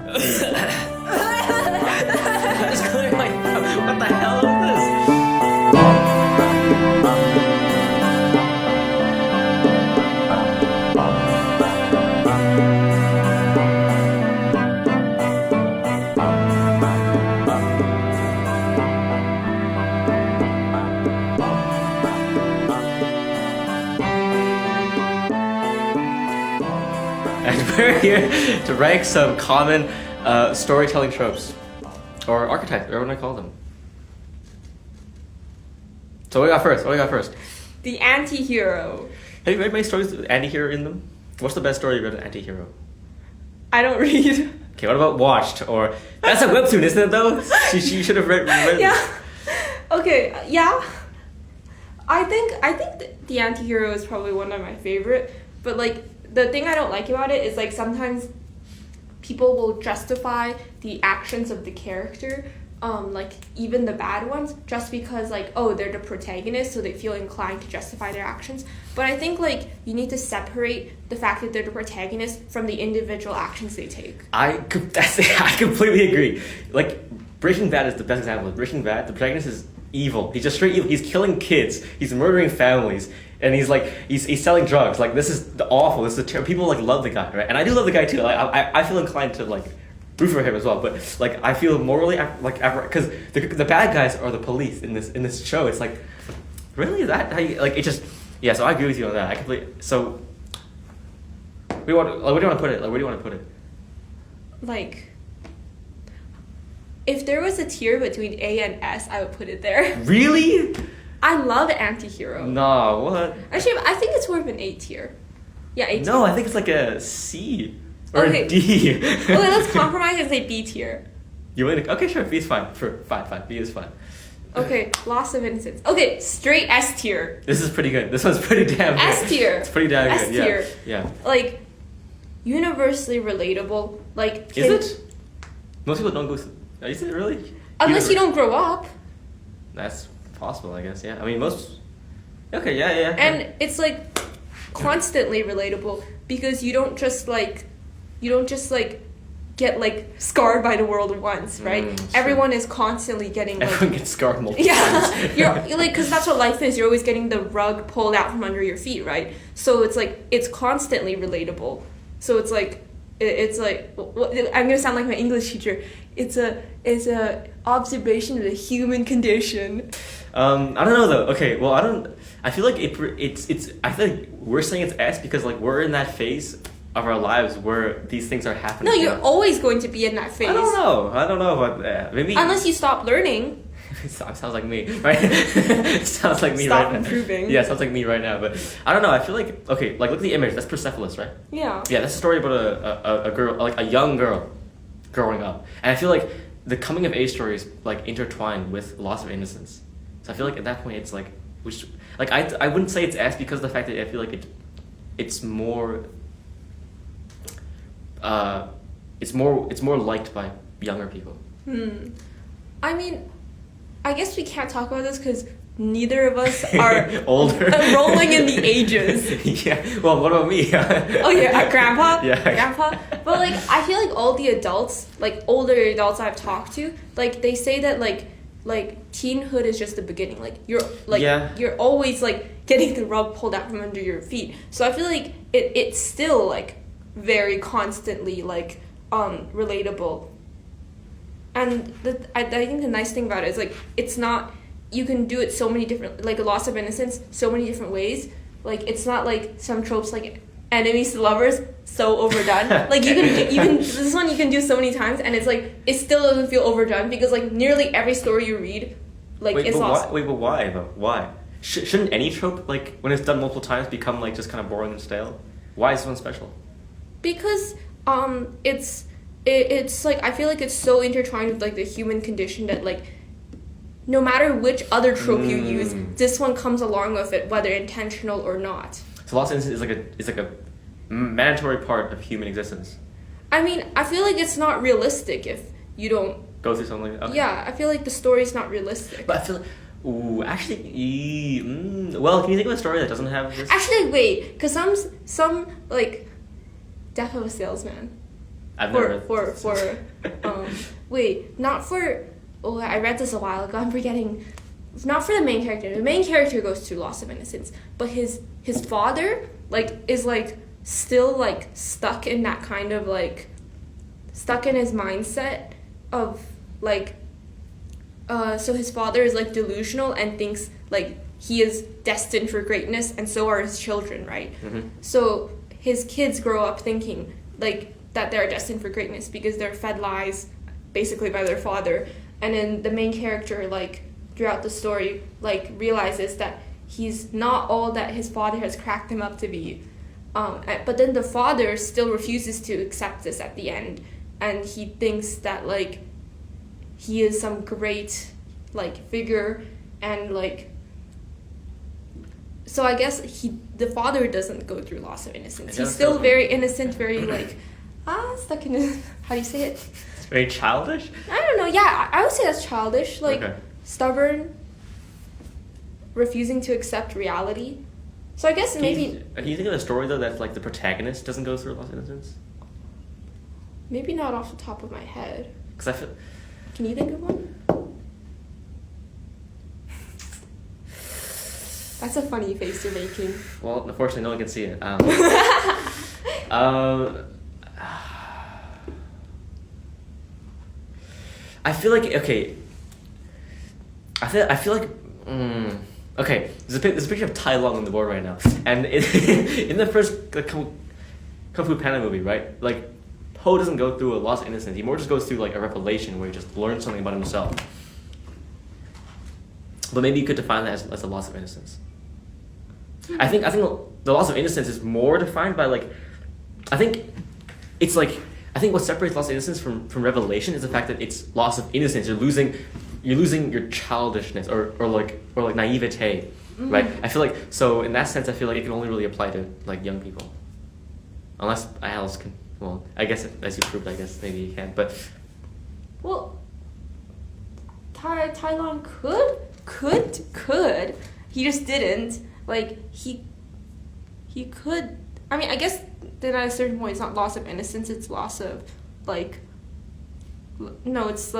Just clearing my throat. What the hell is this? And we're here to rank some common storytelling tropes. Or archetypes, whatever you want to call them. So what do we got first? The anti-hero. Have you read many stories with anti-hero in them? What's the best story you read with an anti-hero? I don't read. Okay, what about Watched? Or that's a webtoon, isn't it though? She should have read Yeah. Okay, yeah. I think the anti-hero is probably one of my favorite, but like the thing I don't like about it is like sometimes people will justify the actions of the character, like even the bad ones, just because like, oh, they're the protagonist, so they feel inclined to justify their actions. But I think like you need to separate the fact that they're the protagonist from the individual actions they take. I completely agree. Like Breaking Bad is the best example. Breaking Bad, the protagonist is evil. He's just straight evil. He's killing kids. He's murdering families. And he's like, he's selling drugs. Like, this is awful. This is people like love the guy, right? And I do love the guy too. Like, I feel inclined to like root for him as well. But like, I feel morally like because the bad guys are the police in this show. It's like, really, is that how you, like it just yeah. So I agree with you on that. I completely so. Where do you want to put it? Like, where do you want to put it? Like, if there was a tier between A and S, I would put it there. Really? I love anti-hero. No, what? Actually, I think it's more of an A tier. Yeah, A tier. No, I think it's like a C or Okay. a D. Okay, let's compromise and say B tier. You want to? Okay, sure. B is fine. Fine. B is fine. Okay, loss of innocence. Okay, straight S tier. This is pretty good. This one's pretty damn good. S tier. It's pretty damn S good. tier. Yeah. Like, universally relatable. Like, Is it? Most people don't go. Is it really? Unless you don't grow up. That's possible, I guess. Yeah. I mean, most. Okay. Yeah. And it's like constantly relatable because you don't just like get like scarred by the world once, right? Everyone is constantly getting like, everyone gets scarred multiple yeah, times. you're like, because that's what life is. You're always getting the rug pulled out from under your feet, right? So it's like it's constantly relatable. So it's like I'm gonna sound like my English teacher. It's a observation of the human condition. I don't know though. Okay, well I feel like it's. I feel like we're saying it's S because like we're in that phase of our lives where these things are happening. No, you're always going to be in that phase. I don't know about that. Maybe unless you stop learning. Sounds like me, right? Sounds like me Stop right now. improving. Yeah, sounds like me right now. But I don't know. I feel like okay, like look at the image. That's Persepolis, right? Yeah. Yeah, that's a story about a girl, like a young girl, growing up, and I feel like the coming of age story is like intertwined with loss of innocence. So I feel like at that point it's like I wouldn't say it's S because of the fact that I feel like it's more liked by younger people. I mean, I guess we can't talk about this because neither of us are older, rolling in the ages. Yeah. Well, what about me? Oh yeah, grandpa. Yeah. Grandpa. But like, I feel like all the adults, like older adults I've talked to, like they say that like teenhood is just the beginning. Like you're always like getting the rug pulled out from under your feet. So I feel like it's still like very constantly like relatable. And I think the nice thing about it is like it's not, you can do it so many different, like a loss of innocence so many different ways. Like it's not like some tropes like enemies to lovers so overdone. Like you can this one you can do so many times and it's like it still doesn't feel overdone because like nearly every story you read like it's lost. But why though? Why? Shouldn't any trope like when it's done multiple times become like just kind of boring and stale? Why is this one special? Because it's like I feel like it's so intertwined with like the human condition that like no matter which other trope you use, this one comes along with it, whether intentional or not. So loss of innocence is like a mandatory part of human existence. I mean, I feel like it's not realistic if you don't go through something. Okay. Yeah, I feel like the story's not realistic. But I feel like, well, can you think of a story that doesn't have this? Actually, wait, because some like Death of a Salesman. I've never wait, not for. Oh, I read this a while ago. I'm forgetting. Not for the main character. The main character goes through loss of innocence, but his father is still stuck in that kind of stuck in his mindset of so his father is delusional and thinks he is destined for greatness, and so are his children, right? Mm-hmm. So his kids grow up thinking that they're destined for greatness because they're fed lies basically by their father. And then the main character throughout the story realizes that he's not all that his father has cracked him up to be. But then the father still refuses to accept this at the end, and he thinks that he is some great figure, and so I guess the father doesn't go through loss of innocence. He's still very innocent, very stuck in his, how do you say it? It's very childish? I don't know, yeah, I would say that's childish, Okay. Stubborn, refusing to accept reality. So I guess maybe... Can you think of a story, though, that the protagonist doesn't go through loss of innocence? Maybe not off the top of my head. Because I feel... Can you think of one? That's a funny face you're making. Well, unfortunately, no one can see it. I feel okay. I feel okay. There's a picture of Tai Lung on the board right now, and in the first Kung Fu Panda movie, right? Po doesn't go through a loss of innocence. He more just goes through a revelation where he just learns something about himself. But maybe you could define that as a loss of innocence. I think the loss of innocence is more defined by I think what separates loss of innocence from revelation is the fact that it's loss of innocence. You're losing your childishness or naivete, Mm-hmm. right? I feel so in that sense I feel it can only really apply to young people, unless Alice can. Well, I guess as you proved, I guess maybe you can, but well, Tai Lung could. He just didn't. He could. I mean, I guess then at a certain point, it's not loss of innocence. It's loss of no, it's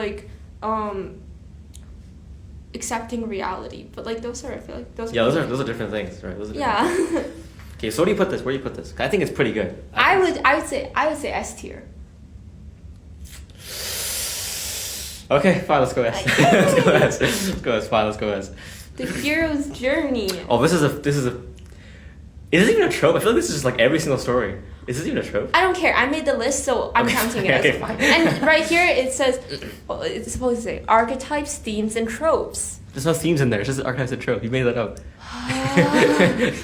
accepting reality. But those are, I feel those. Yeah, those are different things, right? Those are different things. Okay, so where do you put this? Where do you put this? I think it's pretty good. I would say S tier. Okay, fine. Let's go S. Let's go S. Fine. Let's go S. The hero's journey. Oh, this is a. Is this even a trope? I feel this is just every single story. Is this even a trope? I don't care. I made the list, so I'm counting it. Okay, fine. And right here it says, well, it's supposed to say archetypes, themes, and tropes. There's no themes in there. It's just archetypes and trope. You made that up.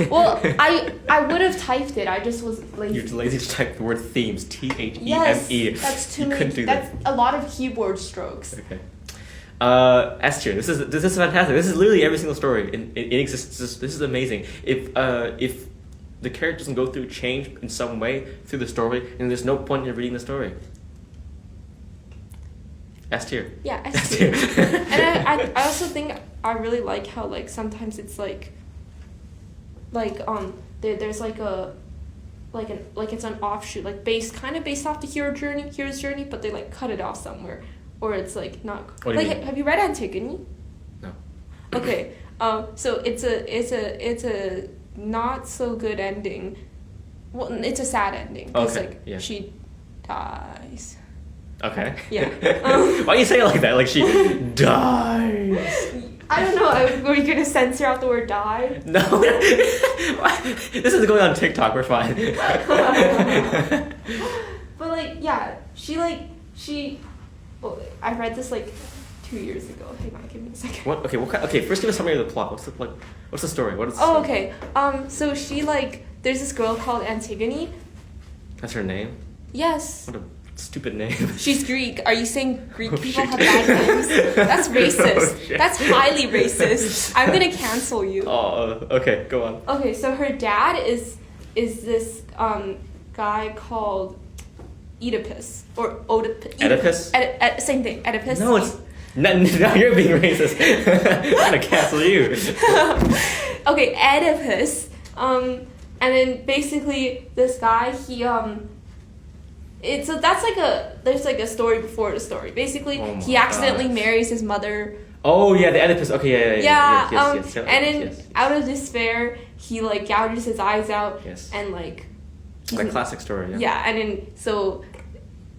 Well, I would have typed it. I just was lazy. You're lazy to type the word themes. THEME. Yes, that's too many. That's a lot of keyboard strokes. Okay. S tier. This is fantastic. This is literally every single story in existence. This is amazing. If the character doesn't go through change in some way through the story, and there's no point in reading the story. S tier. Yeah, S tier. And I also think I really like how sometimes it's there's it's an offshoot based off the hero's journey, but they cut it off somewhere, or it's not. What do you mean? Have you read Antigone? No. Okay. So it's a not so good ending. Well, it's a sad ending because yeah. she dies. Okay. Yeah. Why do you say it like that? She dies. I don't know. Were you gonna censor out the word "die"? No. This is going on TikTok. We're fine. But yeah, she. Well, I read this 2 years ago. Hang on, give me a second. What? Okay. Okay. First, give a summary of the plot. What's the plot? What's the story? What is? Oh, okay. So she there's this girl called Antigone. That's her name. Yes. What a stupid name. She's Greek. Are you saying Greek people have bad names? That's racist. Oh, That's highly racist. I'm gonna cancel you. Oh, okay. Go on. Okay, so her dad is this guy called Oedipus or Oedipus. Oedipus? Same thing. Oedipus. No, it's now you're being racist. I'm gonna cancel you. Okay, Oedipus. And then basically this guy So that's there's like a story before the story. Basically, he accidentally marries his mother. Oh yeah, the Oedipus. Okay, yeah. Yes, and then out of despair, he like gouges his eyes out. Yes. And like. That classic story. Yeah. Yeah, and then so,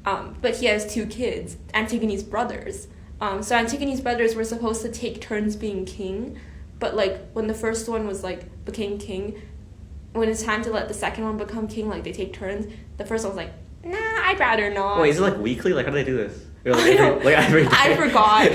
but he has 2 kids, Antigone's brothers. So Antigone's brothers were supposed to take turns being king, but like when the first one was like became king, when it's time to let the second one become king, like they take turns. The first one was like, nah, I'd rather not. Wait, is it like weekly? Like how do they do this? I forgot.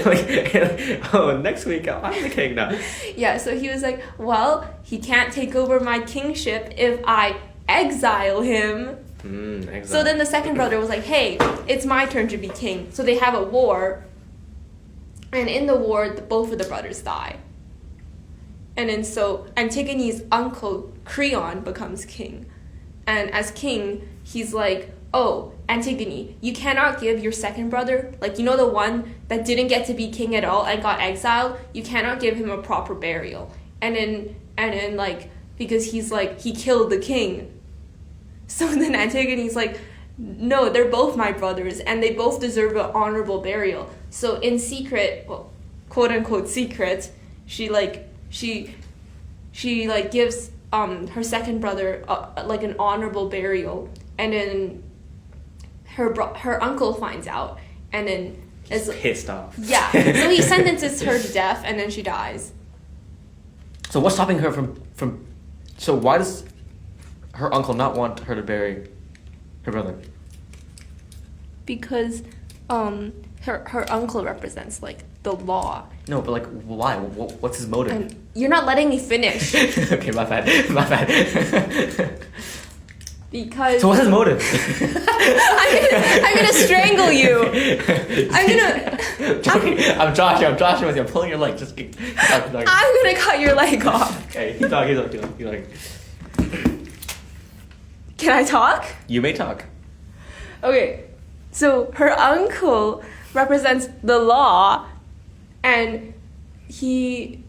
Next week I'm the king now. Yeah, so he was like, well, he can't take over my kingship if I exile him. Exile. So then the second brother was like, hey, it's my turn to be king. So they have a war. And in the war, both of the brothers die. And then so Antigone's uncle, Creon, becomes king. And as king, he's like, oh, Antigone, you cannot give your second brother, like, you know, the one that didn't get to be king at all and got exiled, you cannot give him a proper burial. And then like, because he's like, he killed the king. So then Antigone's like, no, they're both my brothers and they both deserve an honorable burial. So in secret, well, quote unquote secret, she gives her second brother like an honorable burial, and then her uncle finds out, and then is pissed off. Yeah, so he sentences her to death, and then she dies. So what's stopping her from? So why does her uncle not want her to bury her brother? Because her uncle represents like the law. No, but like why? What's his motive? And you're not letting me finish. Okay, my bad. Because. So what's his motive? I'm gonna strangle you. I'm joshing with you. I'm pulling your leg. Just keep talking. I'm gonna cut your leg off. Okay, keep talking. Can I talk? You may talk. Okay, so her uncle represents the law, and he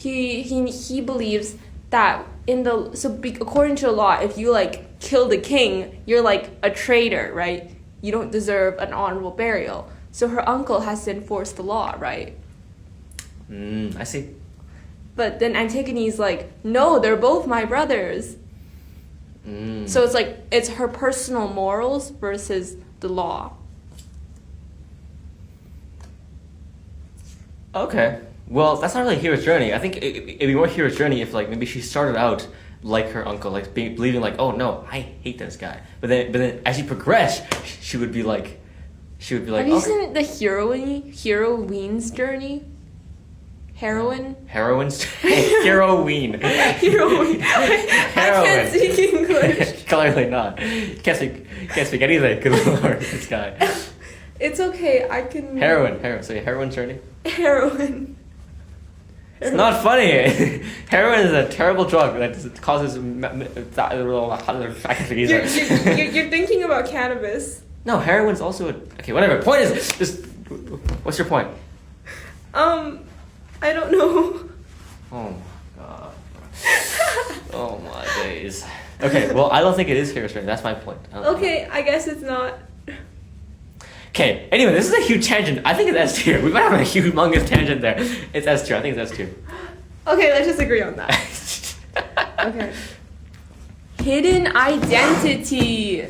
believes that according to the law, if you like kill the king, you're like a traitor, right? You don't deserve an honorable burial. So her uncle has to enforce the law, right? I see. But then Antigone's like, no, they're both my brothers. So it's like, it's her personal morals versus the law. Okay. Well, that's not really a hero's journey. I think it'd be more hero's journey if like maybe she started out like her uncle, like believing like, oh no, I hate this guy. But then as she progressed, she would be like, have you seen the heroine's journey? Heroine? Heroine's heroine. Heroine. I can't speak English. Clearly not. Can't speak anything. Good lord, this guy. It's okay. I can. Heroin. So heroine's journey. Heroin. It's not funny. Heroin is a terrible drug that causes. You're thinking about cannabis. No, heroin's also okay. Whatever. Point is, just what's your point? I don't know. Oh my god. Oh my days. Okay, well, I don't think it is hero's journey. That's my point. Okay, I guess it's not. Okay, anyway, this is a huge tangent. I think it's S tier. We might have a humongous tangent there. It's S tier. I think it's S tier. Okay, let's just agree on that. Okay. Hidden identity.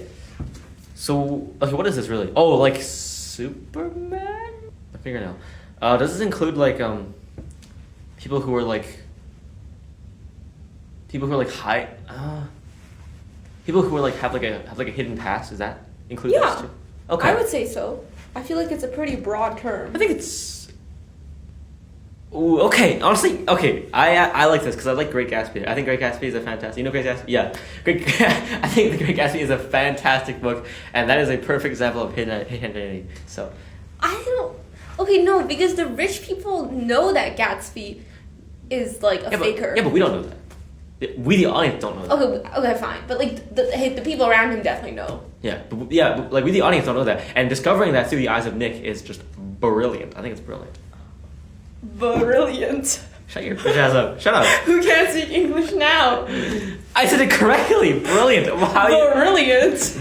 So, okay, what is this really? Oh, like Superman? I figure now. Does this include like people who are like high? People who are like have like a hidden past? Is that included? Yeah. Too? Okay. I would say so. I feel like it's a pretty broad term. I think it's. Ooh, okay. Honestly, okay. I like this because I like Great Gatsby. I think Great Gatsby is a fantastic. You know Great Gatsby? Yeah. I think The Great Gatsby is a fantastic book, and that is a perfect example of hidden identity. So. I don't. Okay, no, because the rich people know that Gatsby is like a faker. But we don't know that. We, the audience, don't know that. Okay, fine. But like the people around him definitely know. But like we, the audience, don't know that, and discovering that through the eyes of Nick is just brilliant. I think it's brilliant. Brilliant. Shut your bitch ass up. Shut up. Who can't speak English now? I said it correctly. Brilliant. Wow. Brilliant.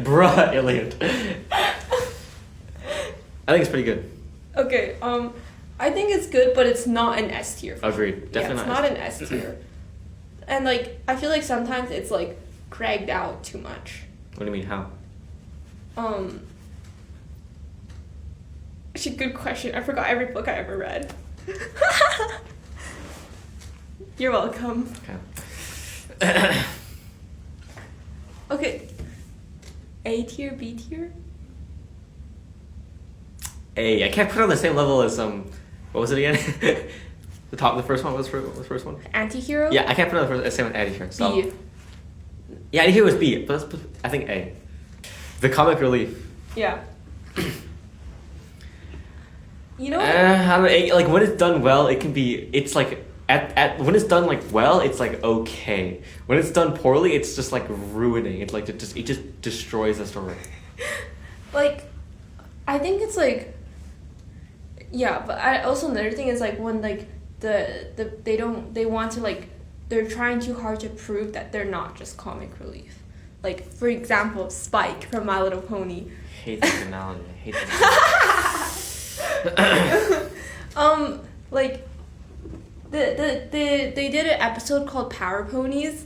Brilliant. I think it's pretty good. Okay. I think it's good, but it's not an S tier. Agreed. Definitely it's not an S tier. And like, I feel like sometimes it's like dragged out too much. What do you mean? How? Actually, good question. I forgot every book I ever read. You're welcome. Okay. Okay. A tier, B tier? A. I can't put it on the same level as what was it again? the first one. What was the first one? Anti-hero? Yeah, I can't put it on the same with Anti-hero. So. B. Yeah, Anti-hero was B, but I think A. The comic relief. Yeah. You know? I don't know, like when it's done well, it can be. It's like when it's done like well, it's like okay. When it's done poorly, it's just like ruining. It's like it just destroys the story. Like, I think it's like. Yeah, but also another thing is like when like they want to like they're trying too hard to prove that they're not just comic relief. Like for example, Spike from My Little Pony. Hate this analogy. I hate this. Like they did an episode called Power Ponies,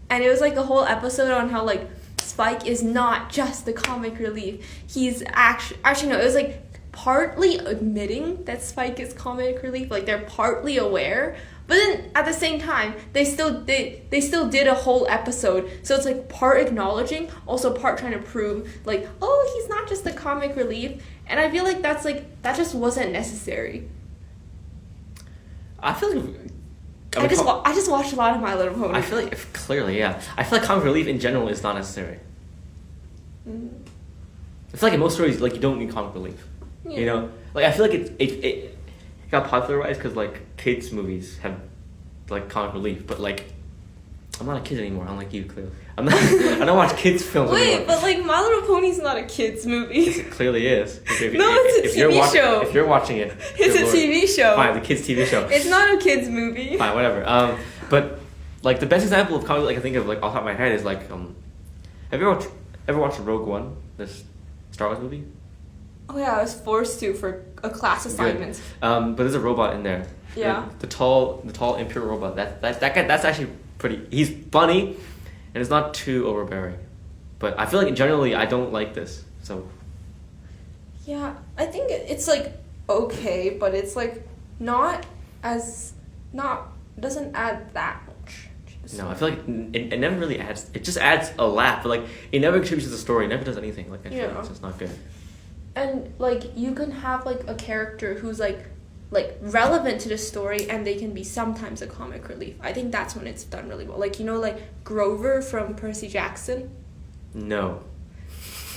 and it was like a whole episode on how like Spike is not just the comic relief. He's actually no, it was like partly admitting that Spike is comic relief, like they're partly aware, but then at the same time they still did a whole episode, so it's like part acknowledging, also part trying to prove like, oh, he's not just the comic relief. And I feel like that just wasn't necessary. I feel like I just watched a lot of My Little Pony. I feel like clearly, yeah. I feel like comic relief in general is not necessary. I feel like in most stories, like you don't need comic relief. Yeah. You know, like I feel like it got popularized because like kids movies have like comic relief, but like I'm not a kid anymore. Unlike you, clearly. I don't watch kids films anymore. Wait, but like My Little Pony's not a kids movie. It clearly is. It's a TV show. If you're watching it, it's a TV show. Fine, the kids' TV show. It's not a kids movie. Fine, whatever. But like the best example of comic like I think of like off the top of my head is like have you ever watched Rogue One, this Star Wars movie? Oh yeah, I was forced to for a class assignment. Good. But there's a robot in there. Yeah. The tall imperial robot. That guy. That's actually pretty. He's funny, and it's not too overbearing. But I feel like generally I don't like this. So. Yeah, I think it's like okay, but it's like doesn't add that much. No, I feel like it never really adds. It just adds a laugh, but like it never contributes to the story. It never does anything. Like I feel like it's just not good. And like you can have like a character who's like relevant to the story, and they can be sometimes a comic relief. I think that's when it's done really well. Like like Grover from Percy Jackson. No.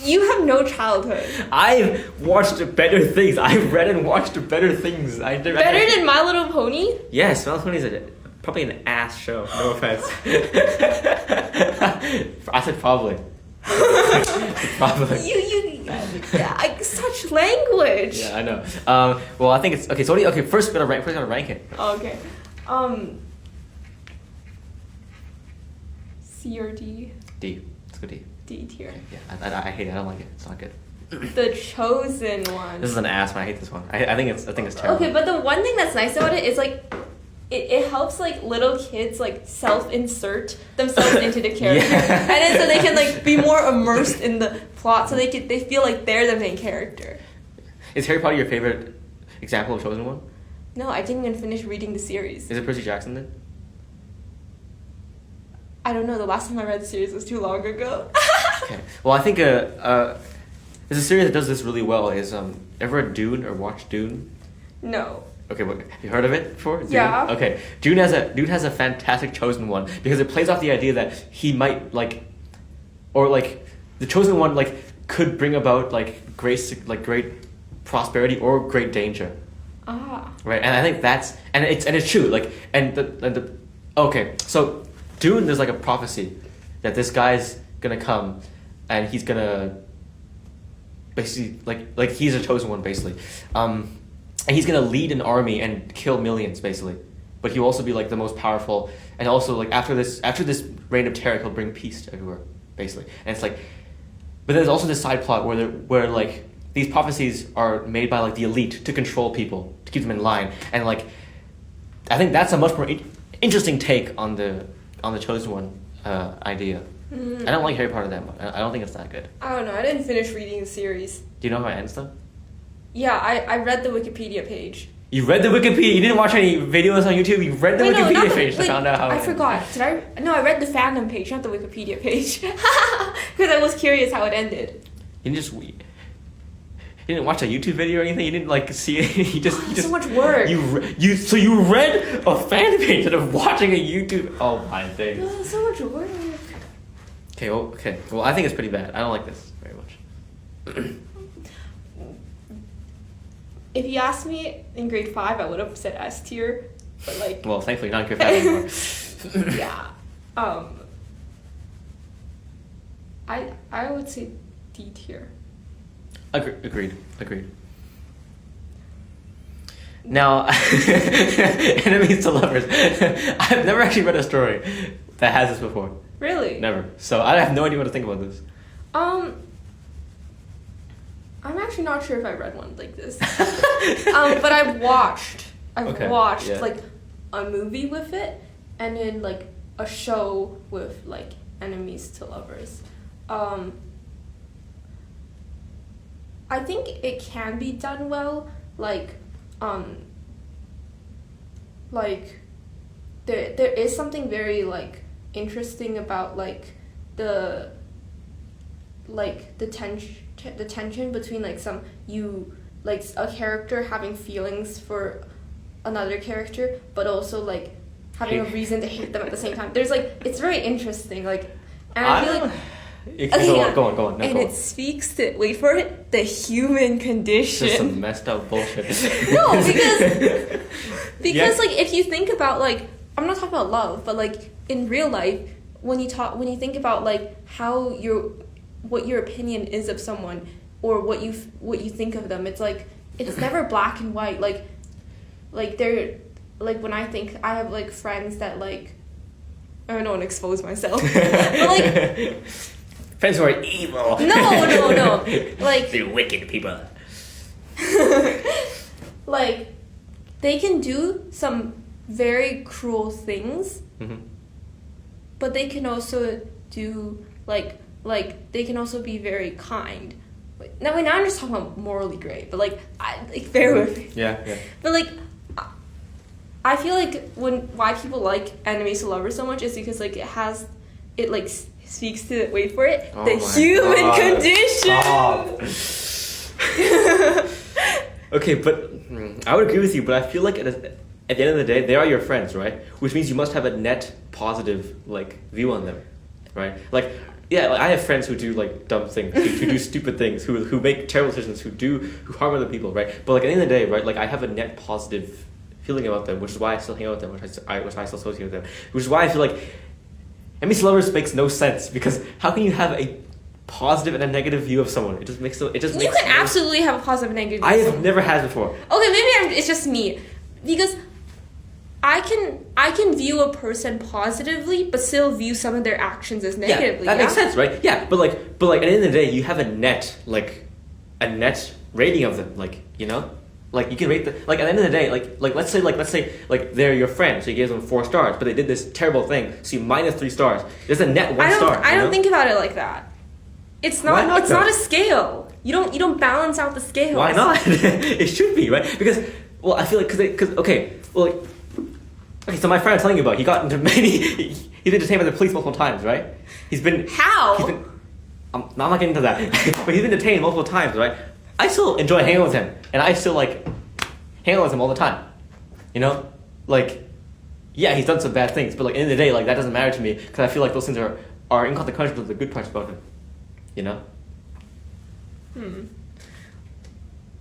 You have no childhood. I've watched better things. I've read and watched better things. Better than My Little Pony? Yes, My Little Pony is probably an ass show. No offense. I said probably. Probably. Such language. Yeah, I know. Well, I think it's okay. So first we're gonna rank it. Oh, okay. C or D? D. Let's go D. D tier. Yeah, I hate it. I don't like it. It's not good. The Chosen One. This is an ass one. I hate this one. I think it's terrible. Okay, but the one thing that's nice about it is like it helps like little kids like self-insert themselves into the character, and then so they can like be more immersed in the plot, so they feel like they're the main character. Is Harry Potter your favorite example of Chosen One? No, I didn't even finish reading the series. Is it Percy Jackson then? I don't know. The last time I read the series was too long ago. Okay. Well, I think there's a series that does this really well. Is ever read Dune or watched Dune? No. Okay, but have you heard of it before? Dune? Yeah. Okay, Dune has a fantastic Chosen One because it plays off the idea that he might like, or like, the Chosen One like could bring about like great prosperity or great danger. Ah. Right, and I think that's and it's true. Like okay, so Dune, there's like a prophecy that this guy's gonna come, and he's gonna basically like he's a chosen one basically. and he's gonna lead an army and kill millions basically, but he'll also be like the most powerful, and also like after this reign of terror, he'll bring peace to everywhere basically. And it's like, but there's also this side plot where like these prophecies are made by like the elite to control people, to keep them in line, and like I think that's a much more interesting take on the chosen one idea. I don't like Harry Potter that much. I don't think it's that good. I don't know. I didn't finish reading the series. Do you know how it ends though? Yeah, I read the Wikipedia page. You read the Wikipedia? You didn't watch any videos on YouTube? You read the Wikipedia page to find out how it ends. I forgot. I read the fandom page, not the Wikipedia page. Because I was curious how it ended. You didn't watch a YouTube video or anything? You didn't like see it? You just so much work. So you read a fan page instead of watching a YouTube. Oh my days. Oh, so much work. Okay. Well, I think it's pretty bad. I don't like this very much. If you asked me in grade 5, I would have said S tier, but like. Well, thankfully not in grade 5 anymore. Yeah. I would say D tier. Agreed. Now, enemies to lovers. I've never actually read a story that has this before. Really? Never. So I have no idea what to think about this. I'm actually not sure if I read one like this. But I've watched yeah. like a movie with it, and then like a show with like enemies to lovers. I think it can be done well, like there is something very like interesting about like the tension between like a character having feelings for another character, but also like having a reason to hate them at the same time. There's like, it's very interesting, like, and I feel like Go on. No, and go it on. speaks to, wait for it, the human condition. Just some messed up bullshit. No, because like if you think about like, I'm not talking about love, but like in real life, when you think about like what your opinion is of someone, or what you think of them, it's like it's never black and white. Like they're like, when I think, I have like friends that like, I don't want to expose myself, but like friends who are evil. No. Like they're wicked people. Like they can do some very cruel things, but they can also do like they can also be very kind. Now I'm just talking about morally gray, but like bear with me. Yeah. But like I feel like why people like enemies to lovers so much is because like it like speaks to, wait for it, the human condition. Okay, but I would agree with you, but I feel like at the end of the day, they are your friends, right? Which means you must have a net positive like view on them, right? Like, yeah, like I have friends who do like dumb things, who do stupid things, who make terrible decisions, who harm other people, right? But like at the end of the day, right, like I have a net positive feeling about them, which is why I still hang out with them, which I still associate with them, which is why I feel like enemies to lovers makes no sense, because how can you have a positive and a negative view of someone? It just makes You can absolutely have a positive and negative view. I have never had before. Okay, maybe it's just me, because I can view a person positively, but still view some of their actions as negatively. Yeah, that makes sense, right? Yeah, but like at the end of the day, you have a net rating of them, like, you know, like you can rate the, like at the end of the day, like let's say they're your friend, so you gave them 4 stars, but they did this terrible thing, so you minus 3 stars. There's a net 1 star. I don't think about it like that. It's not. It's not a scale. You don't balance out the scales. Why not? It should be, right? Because, well, I feel like so my friend I'm telling you about, he got into he's been detained by the police multiple times, right? How? I'm not getting into that, but he's been detained multiple times, right? I still enjoy hanging out with him, and I still like hang out with him all the time. You know, like, yeah, he's done some bad things, but like, at the end of the day, like that doesn't matter to me, because I feel like those things are inconsequential to the good parts about him. You know?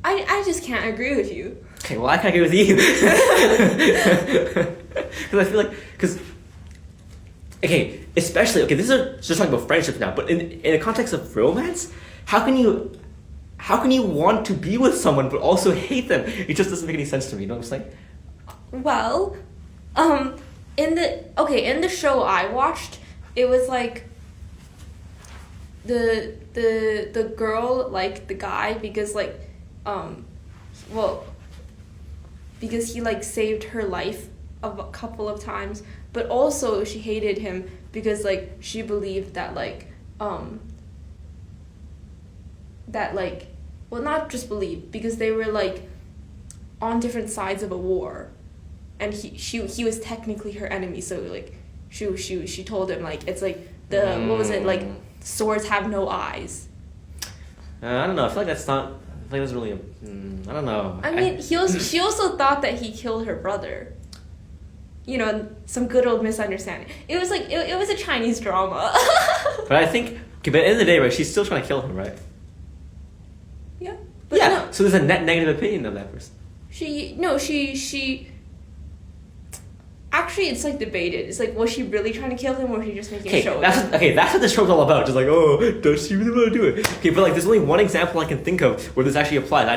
I just can't agree with you. Okay, well, I can't agree with you. Because I feel like, especially, this is just talking about friendships now, but in a context of romance, how can you how can you want to be with someone but also hate them? It just doesn't make any sense to me. You know what I'm saying? Well, in the show I watched, it was like the girl liked the guy because like because he like saved her life a couple of times, but also she hated him because like she believed that not just believed, because they were like on different sides of a war, and he was technically her enemy, so like she told him like it's like what was it, like swords have no eyes. I don't know. I feel like that's not. I feel like that's really. I don't know. I mean, she also thought that he killed her brother. You know, some good old misunderstanding. It was like it was a Chinese drama. But I think, but at the end of the day, right? She's still trying to kill him, right? Yeah. But yeah. No. So there's a net negative opinion of that person. She. Actually, it's like debated. It's like, was she really trying to kill him, or was she just making a show? That's what this show's all about. Just like, oh, does she really want to do it? Okay, but like, there's only one example I can think of where this actually applies.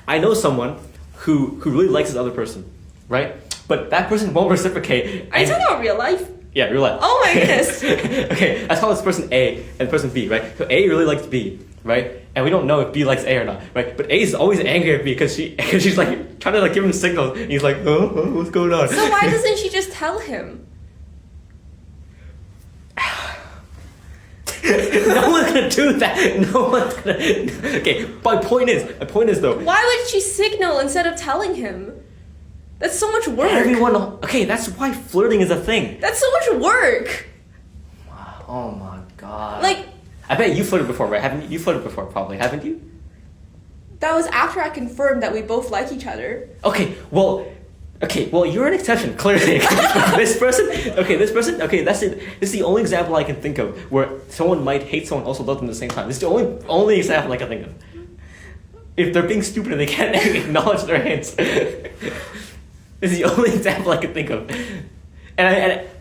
I know someone who really likes this other person, right? But that person won't reciprocate. Are you talking about real life? Yeah, real life. Oh my goodness. Okay, let's call this person A and person B, right? So A really likes B, right? And we don't know if B likes A or not, right? But A is always angry at B because she's like trying to like give him signals. And he's like, oh, what's going on? So why doesn't she just tell him? No one's gonna do that. No one's gonna. Okay, my point is though. Why would she signal instead of telling him? That's so much work. Okay, that's why flirting is a thing. That's so much work. Oh my god. Like, I bet you flirted before, right? Haven't you? You flirted before, probably, haven't you? That was after I confirmed that we both like each other. Okay, well, you're an exception, clearly. This person, that's it. This is the only example I can think of where someone might hate someone also love them at the same time. This is the only example I can think of. If they're being stupid and they can't acknowledge their hints. This is the only example I can think of. And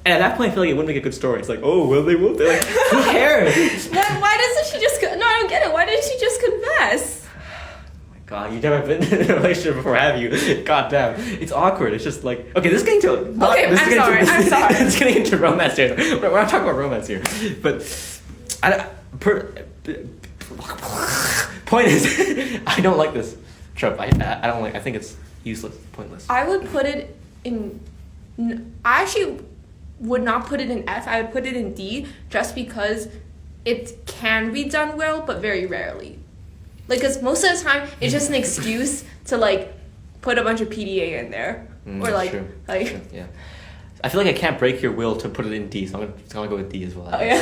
at that point, I feel like it wouldn't make a good story. It's like, oh, well, they won't. They're like, who cares? Why doesn't she just... No, I don't get it. Why didn't she just confess? Oh my god, you've never been in a relationship before, have you? God damn. It's awkward. It's just like... Okay, this is getting to... I'm sorry. It's getting into romance here. We're not talking about romance here. But... Point is, I don't like this trope. I don't like... I think it's useless, pointless. I would put it in... I actually would not put it in F. I would put it in D just because it can be done well, but very rarely. Like, because most of the time, it's just an excuse to, like, put a bunch of PDA in there. Or, like... True. Like, true. Yeah. I feel like I can't break your will to put it in D, so I'm gonna go with D as well. Oh, yeah.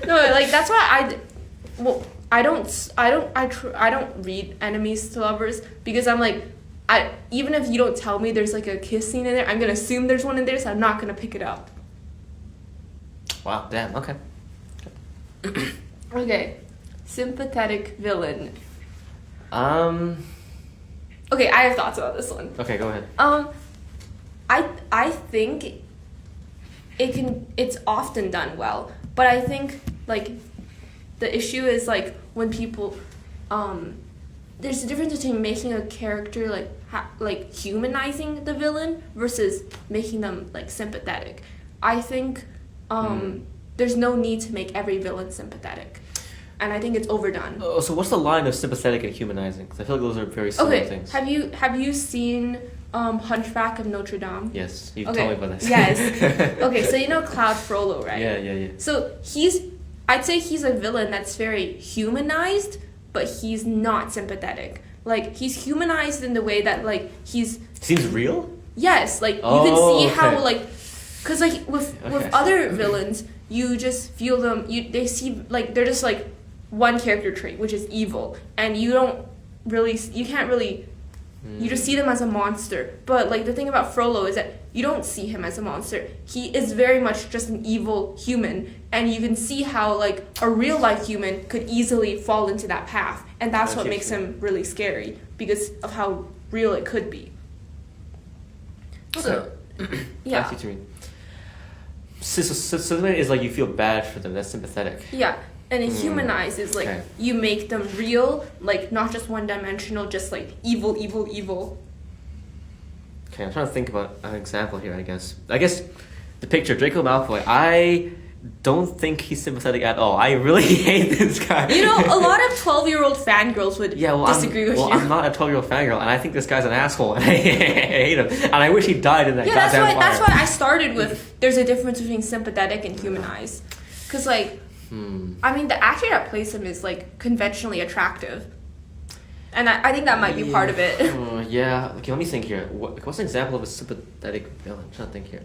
No, like, that's why I don't read enemies to lovers, because I'm like, even if you don't tell me there's like a kiss scene in there, I'm gonna assume there's one in there, so I'm not gonna pick it up. Wow, damn, okay. Okay, sympathetic villain. Okay, I have thoughts about this one. Okay, go ahead. I think it's often done well, but I think like the issue is like when people there's a difference between making a character like humanizing the villain versus making them like sympathetic. I think there's no need to make every villain sympathetic, and I think it's overdone. Oh, so what's the line of sympathetic and humanizing? Because I feel like those are very similar things. Have you seen Hunchback of Notre Dame? Yes, you told me about this. Yes. Okay, so you know Cloud Frollo, right? Yeah. So I'd say he's a villain that's very humanized, but he's not sympathetic. Like, he's humanized in the way that, like, Seems real? Yes, like, you can see how, like... Because, like, with other villains, you just feel them... They see, like, they're just, like, one character trait, which is evil. And you can't really... You just see them as a monster. But, like, the thing about Frollo is that you don't see him as a monster. He is very much just an evil human. And you can see how, like, a real-life human could easily fall into that path. And that's what makes him really scary, because of how real it could be. Okay. So, yeah. I see what you mean. So is like you feel bad for them. That's sympathetic. Yeah. And humanize is like you make them real, like not just one-dimensional, just like evil, evil, evil. Okay, I'm trying to think about an example here. I guess the picture Draco Malfoy. I don't think he's sympathetic at all. I really hate this guy. You know, a lot of 12-year-old fangirls would disagree with you. I'm not a 12-year-old fangirl, and I think this guy's an asshole, and I hate him, and I wish he died in that goddamn fire. That's why I started with there's a difference between sympathetic and humanize, because like. I mean, the actor that plays him is like conventionally attractive, and I think that might be part of it. Yeah. Okay, let me think here. What's an example of a sympathetic villain? I'm trying to think here.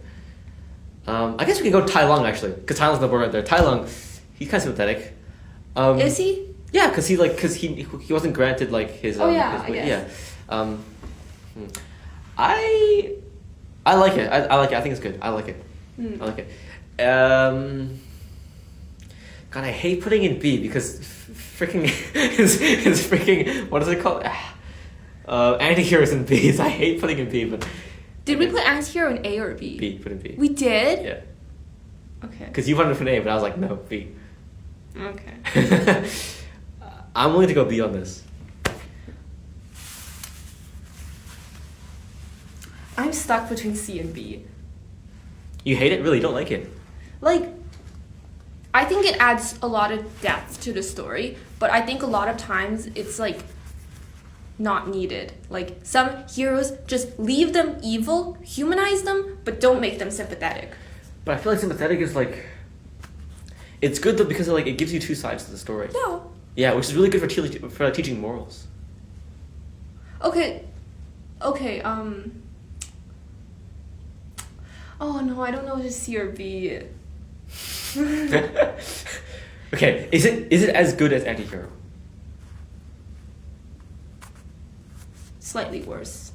I guess we can go Tai Lung actually, because Tai Lung's the word right there. Tai Lung, he's kind of sympathetic. Is he? Yeah, because he wasn't granted like his. I guess. Yeah. I like it. I like it. I think it's good. I like it. I like it. God, I hate putting in B because freaking his freaking, what is it called? Anti-heroes in B's. I hate putting in B, but. Did we put anti-hero in A or B? B, put in B. We did? Yeah. Okay. Because you wanted to put A, but I was like, no, B. Okay. I'm willing to go B on this. I'm stuck between C and B. You hate it? Really? You don't like it? Like, I think it adds a lot of depth to the story, but I think a lot of times it's like not needed. Like some heroes just leave them evil, humanize them, but don't make them sympathetic. But I feel like sympathetic is like, it's good though because it gives you two sides to the story. Yeah. Yeah, which is really good for teaching morals. Okay. Oh no, I don't know if it's C or B. Okay, is it as good as Anti-Hero? Slightly worse.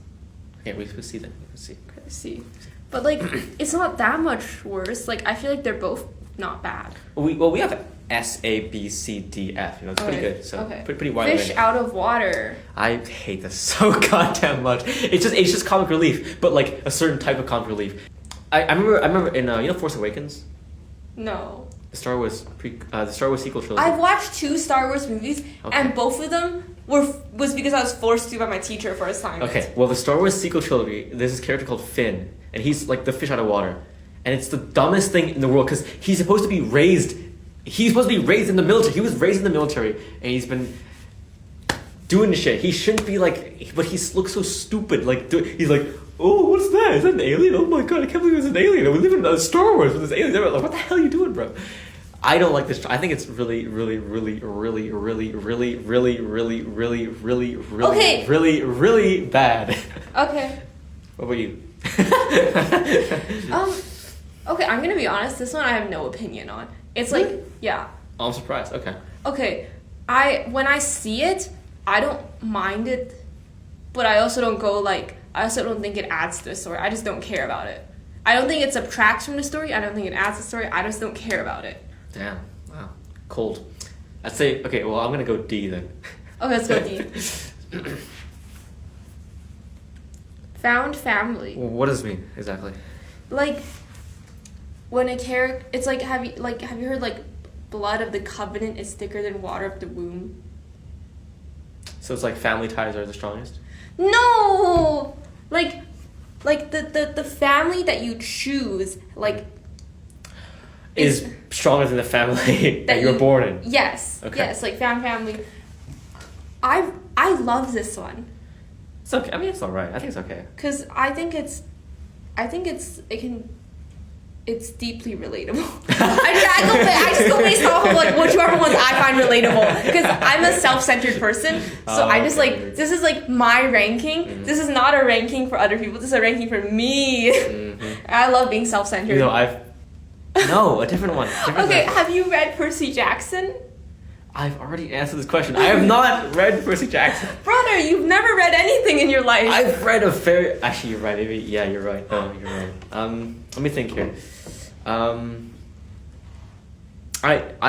Okay, we see then. Let's see. Okay, C. But like, it's not that much worse. Like, I feel like they're both not bad. We have S, A, B, C, D, F. You know, it's pretty good. So pretty wide. Fish out of water. I hate this so goddamn much. It's just comic relief, but like a certain type of comic relief. I remember in Force Awakens. No. The Star Wars sequel trilogy. I've watched 2 Star Wars movies, and both of them was because I was forced to by my teacher for assignment. Okay, well the Star Wars sequel trilogy, there's this character called Finn, and he's like the fish out of water, and it's the dumbest thing in the world because he's supposed to be raised. He's supposed to be raised in the military. He was raised in the military, and he's been doing the shit. He shouldn't be like, but he looks so stupid. Like he's like, oh, what's that? Is that an alien? Oh my god, I can't believe it's an alien. We live in Star Wars with this alien. Like, what the hell are you doing, bro? I don't like this. I think it's really, really, really, really, really, really, really, really, really, really, really, really, really bad. Okay. What about you? Okay, I'm gonna be honest. This one I have no opinion on. It's like, yeah. Oh, I'm surprised. Okay. Okay, when I see it, I don't mind it, but I also don't go like. I also don't think it adds to the story. I just don't care about it. I don't think it subtracts from the story. I don't think it adds to the story. I just don't care about it. Damn. Wow. Cold. I'd say, okay, well, I'm going to go D then. Okay, let's go D. Found family. What does it mean, exactly? Like, when a character... It's like, have you heard, like, blood of the covenant is thicker than water of the womb? So it's like family ties are the strongest? No! Like the family that you choose, like... Is stronger than the family that you were born in. Yes. Okay. Yes, like family. I love this one. It's okay. I mean, it's alright. I think it's okay. Because it's deeply relatable. I just go based off of like whichever ones I find relatable. Because I'm a self-centered person, so I just like this is like my ranking. Mm-hmm. This is not a ranking for other people. This is a ranking for me. Mm-hmm. I love being self-centered. A different one. Okay, have you read Percy Jackson? I've already answered this question. I have not read Percy Jackson. Brother, you've never read anything in your life. I've read a very... Actually, you're right. Maybe, yeah, you're right. No, you're right. Let me think here. I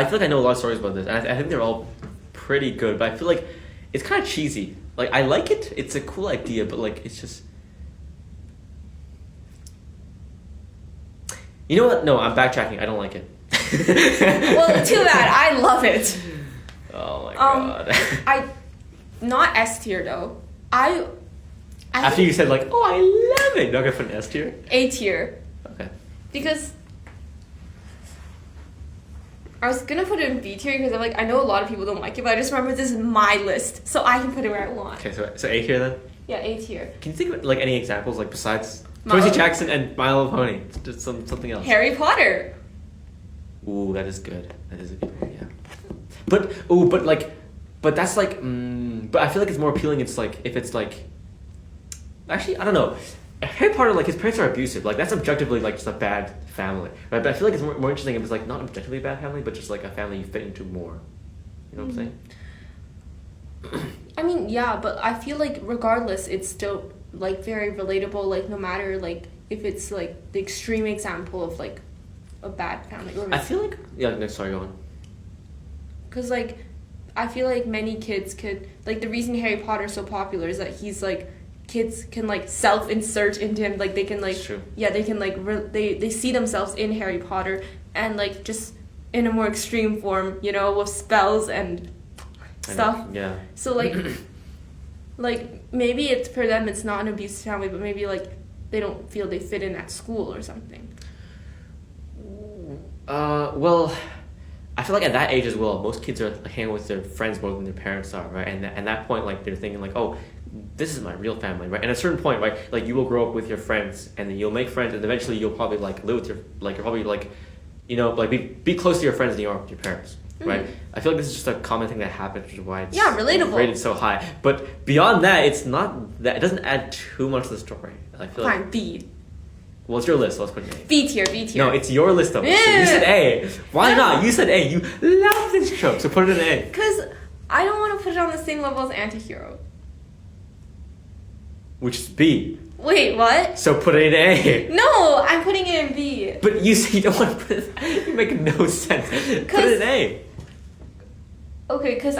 feel like I know a lot of stories about this, and I think they're all pretty good, but I feel like it's kind of cheesy. Like, I like it. It's a cool idea, but, like, it's just... You know what? No, I'm backtracking. I don't like it. Well, too bad. I love it. Oh my god. I not S tier though. I After you said like, oh, I love it. Not gonna put an S tier. A tier. Okay. Because I was gonna put it in B tier because I'm like I know a lot of people don't like it, but I just remember this is my list, so I can put it where I want. Okay, so A tier then. Yeah, A tier. Can you think of like any examples like besides Milo- Percy Jackson and My Little Pony? Just something else. Harry Potter. Ooh, that is good. That is a good one. Yeah. But that's like. But I feel like it's more appealing. It's like if it's like. Actually, I don't know. Harry Potter, like his parents are abusive. Like that's objectively like just a bad family, right? But I feel like it's more interesting if it's like not objectively a bad family, but just like a family you fit into more. You know what I'm saying? I mean, yeah, but I feel like regardless, it's still like very relatable. Like no matter like if it's like the extreme example of like a bad family. Or I feel like no, sorry, go on. Because like I feel like many kids could like the reason Harry Potter is so popular is that he's like kids can like self-insert into him, like they can like they can like they see themselves in Harry Potter and like just in a more extreme form, you know, with spells and stuff. Yeah. So like like maybe it's for them it's not an abusive family, but maybe like they don't feel they fit in at school or something. Well, I feel like at that age as well, most kids are hanging with their friends more than their parents are, right? And at that point, like they're thinking like, oh, this is my real family, right? And at a certain point, right, like you will grow up with your friends, and then you'll make friends, and eventually you'll probably like live with your like you're probably like, you know, like be close to your friends than you are with your parents, right? I feel like this is just a common thing that happens, which is why it's relatable, rated so high. But beyond that, it's not that it doesn't add too much to the story. I feel Fine, like B. Well, it's your list, so let's put an A. B tier, B tier. No, it's your list of it. So you said A. Why not? You said A. You love this trope, so put it in A. Because I don't want to put it on the same level as Antihero. Which is B. Wait, what? So put it in A. No, I'm putting it in B. But you say you don't want to put it. You make no sense. Put it in A. Okay, because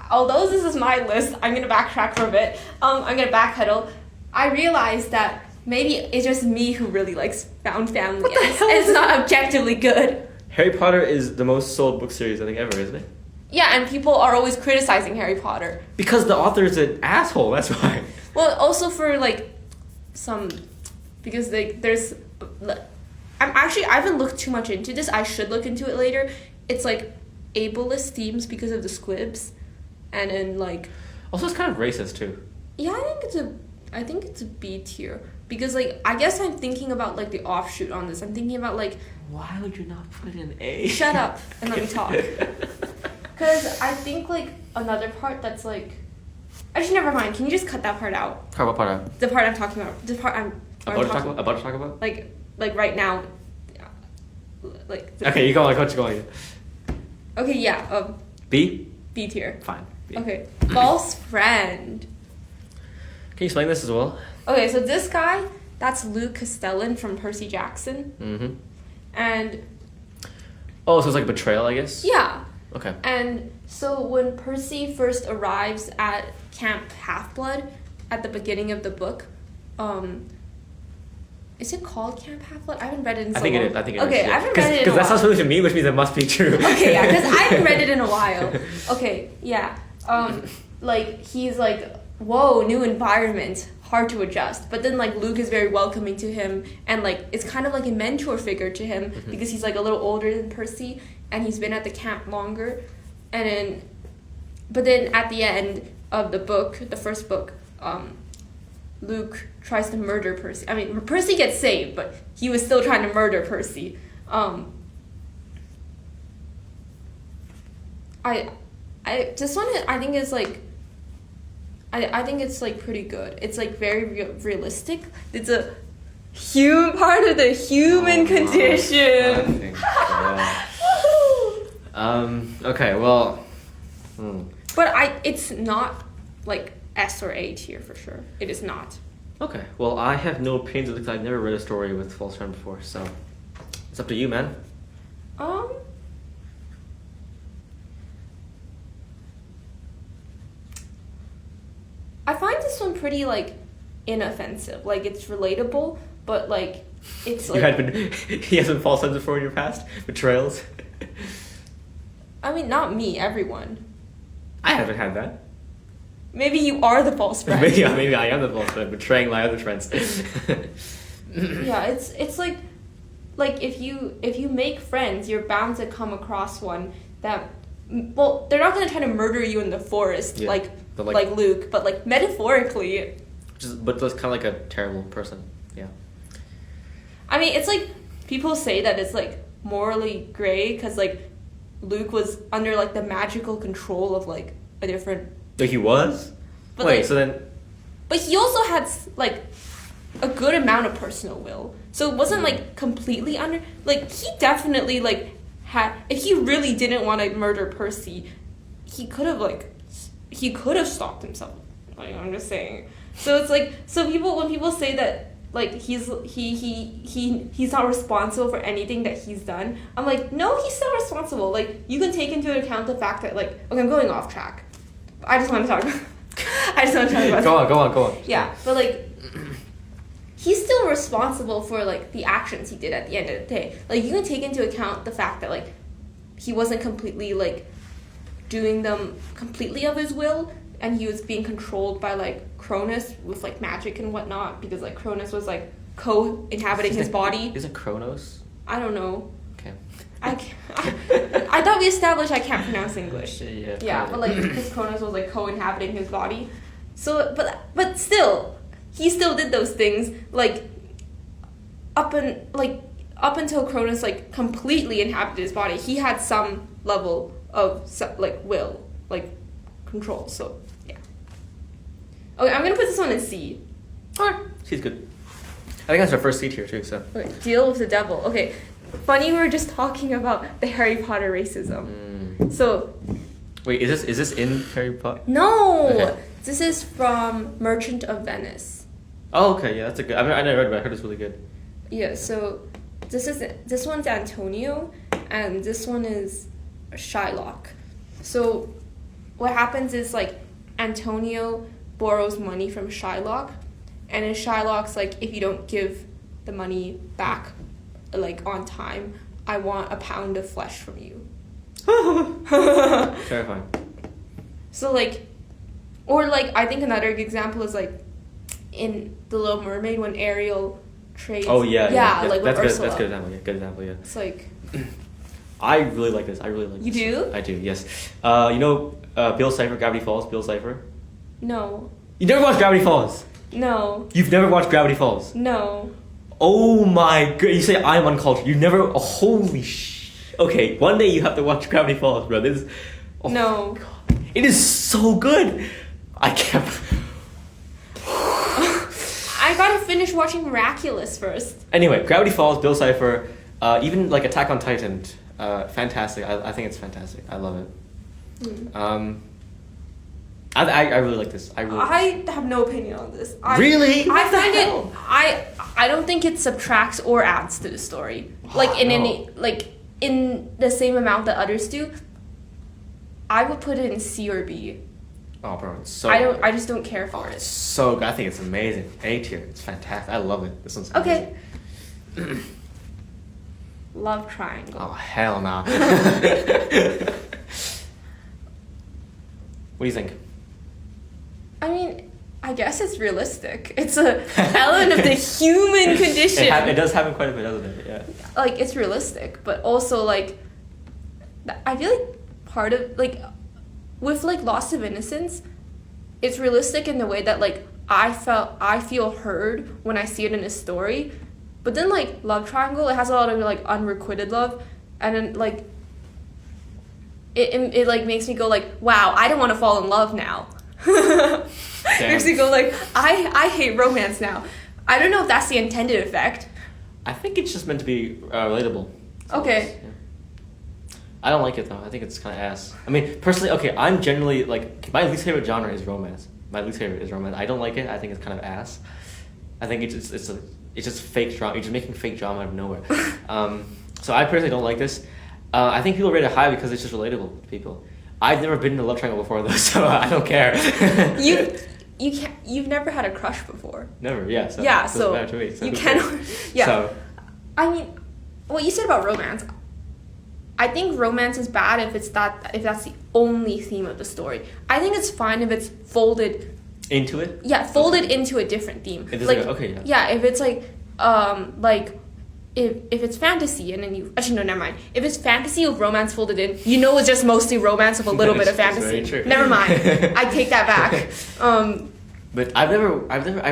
although this is my list, I'm gonna backtrack for a bit. I'm gonna backpedal. I realized that maybe it's just me who really likes found family. What the hell and it's not objectively good. Harry Potter is the most sold book series I think ever, isn't it? Yeah, and people are always criticizing Harry Potter. Because the author is an asshole, that's why. Well, also for like because like there's I haven't looked too much into this. I should look into it later. It's like ableist themes because of the squibs, and then like also it's kind of racist too. Yeah, I think it's a B tier because like I guess I'm thinking about like the offshoot on this. I'm thinking about like why would you not put it in A? Shut up and let me talk. Because I think like another part that's like actually never mind. Can you just cut that part out? What part out? The part I'm talking about. The part I'm about to talk about? Like right now. Like. Okay, you go on. What's going? Okay, yeah. B. B tier. Fine. B. Okay. False friend. Can you explain this as well? Okay, so this guy, that's Luke Castellan from Percy Jackson. Mm-hmm. And... Oh, so it's like betrayal, I guess? Yeah. Okay. And so when Percy first arrives at Camp Half-Blood, at the beginning of the book, is it called Camp Half-Blood? I haven't read it in so long. I think it is. Okay, Yeah. I haven't read it in a while. Because that sounds familiar to me, which means it must be true. Okay, yeah, because I haven't read it in a while. Okay, yeah. Like, he's like, whoa, new environment, hard to adjust. But then, like, Luke is very welcoming to him, and, like, it's kind of like a mentor figure to him, because he's, like, a little older than Percy, and he's been at the camp longer. But then at the end of the book, the first book, Luke tries to murder Percy. I mean, Percy gets saved, but he was still trying to murder Percy. This one, I think is like, I think it's like pretty good. It's like very realistic. It's a part of the human condition. Okay, well. But it's not like S or A tier for sure. It is not. Okay, well, I have no opinions because I've never read a story with false friend before, so it's up to you, man. I find this one pretty like inoffensive. Like it's relatable, but like it's like He has been false friends before in your past betrayals. I mean, not me, everyone. I haven't had that. Maybe you are the false friend. Maybe I am the false friend, betraying my other friends. Yeah, it's like if you make friends, you're bound to come across one that, well, they're not gonna try to murder you in the forest like Luke, but like metaphorically. But that's kind of like a terrible person. Yeah. I mean, it's like people say that it's like morally gray because like Luke was under like the magical control of like a different. Like he was? But Wait, like, so then... But he also had like a good amount of personal will. So it wasn't like completely under... Like he definitely like had... If he really didn't want to murder Percy, he could have stopped himself. Like, I'm just saying. So it's like... So when people say that like he's not responsible for anything that he's done, I'm like, no, he's still responsible. Like you can take into account the fact that like... Okay, I'm going off track. I just want to talk about Go on. Yeah, but like he's still responsible for like the actions he did at the end of the day. Like you can take into account the fact that like he wasn't completely like doing them completely of his will, and he was being controlled by like Cronus with like magic and whatnot, because like Cronus was like co-inhabiting his body. Is it Kronos? I don't know. Okay. I thought we established I can't pronounce English. Yeah, but like because Cronus was like co-inhabiting his body, so but still, he still did those things like up until Cronus like completely inhabited his body. He had some level of like will, like control. So yeah. Okay, I'm gonna put this one in C. Alright, C's good. I think that's our first C tier too. So. Okay, deal with the devil. Okay. Funny, we were just talking about the Harry Potter racism. So, wait, is this in Harry Potter? No, okay. This is from Merchant of Venice. Oh, okay, yeah, that's a good. I never read it, but I heard it's really good. Yeah, so this one's Antonio, and this one is Shylock. So, what happens is like Antonio borrows money from Shylock, and in Shylock's like, if you don't give the money back like on time, I want a pound of flesh from you. Terrifying. So like, or like I think another example is like in The Little Mermaid when Ariel trades. Oh yeah. Like that's with good. Ursula. That's good example. Yeah, good example. Yeah. It's like. I really like this. I really like. You this. do? I do. Yes. You know, Bill Cipher, Gravity Falls. Bill Cipher. No. You never watched Gravity Falls. No. You've never watched Gravity Falls. No. Oh my god! You say I'm uncultured. You never. Oh, holy sh. Okay, one day you have to watch Gravity Falls, bro. This. Oh No. God. It is so good. I can't. I gotta finish watching Miraculous first. Anyway, Gravity Falls, Bill Cipher, even like Attack on Titan, fantastic. I think it's fantastic. I love it. I really like this. I have no opinion on this. Really? I find it. I don't think it subtracts or adds to the story. Like in the same amount that others do. I would put it in C or B. Oh, bro, it's so. I just don't care for it. It's so good. I think it's amazing. A tier. It's fantastic. I love it. This one's amazing. Okay. Love Triangle. Oh hell no. What do you think? I mean, I guess it's realistic. It's a element of the human condition. It does happen quite a bit, doesn't it? Yeah. Like, it's realistic, but also, like, I feel like part of, like, with, like, Loss of Innocence, it's realistic in the way that, like, I feel heard when I see it in a story. But then, like, Love Triangle, it has a lot of, like, unrequited love. And then, like, it like, makes me go, like, wow, I don't want to fall in love now. Makes me go like, I hate romance now. I don't know if that's the intended effect. I think it's just meant to be relatable. Okay. Yeah. I don't like it though. I think it's kind of ass. I mean, personally, okay, I'm generally like, my least favorite genre is romance. My least favorite is romance. I don't like it. I think it's kind of ass. I think it's just fake drama. You're just making fake drama out of nowhere. So I personally don't like this. I think people rate it high because it's just relatable to people. I've never been in a love triangle before though, so I don't care. You've never had a crush before. Never, yeah. So yeah, it doesn't so matter to me, so you cannot. Yeah. So, I mean, what you said about romance, I think romance is bad if that's the only theme of the story. I think it's fine if it's folded into it. Yeah, folded into a different theme. It is like okay. Yeah, if it's like if it's fantasy and then you actually no, never mind. If it's fantasy with romance folded in, you know it's just mostly romance with a little bit of fantasy. Very true. Never mind. I take that back. But I've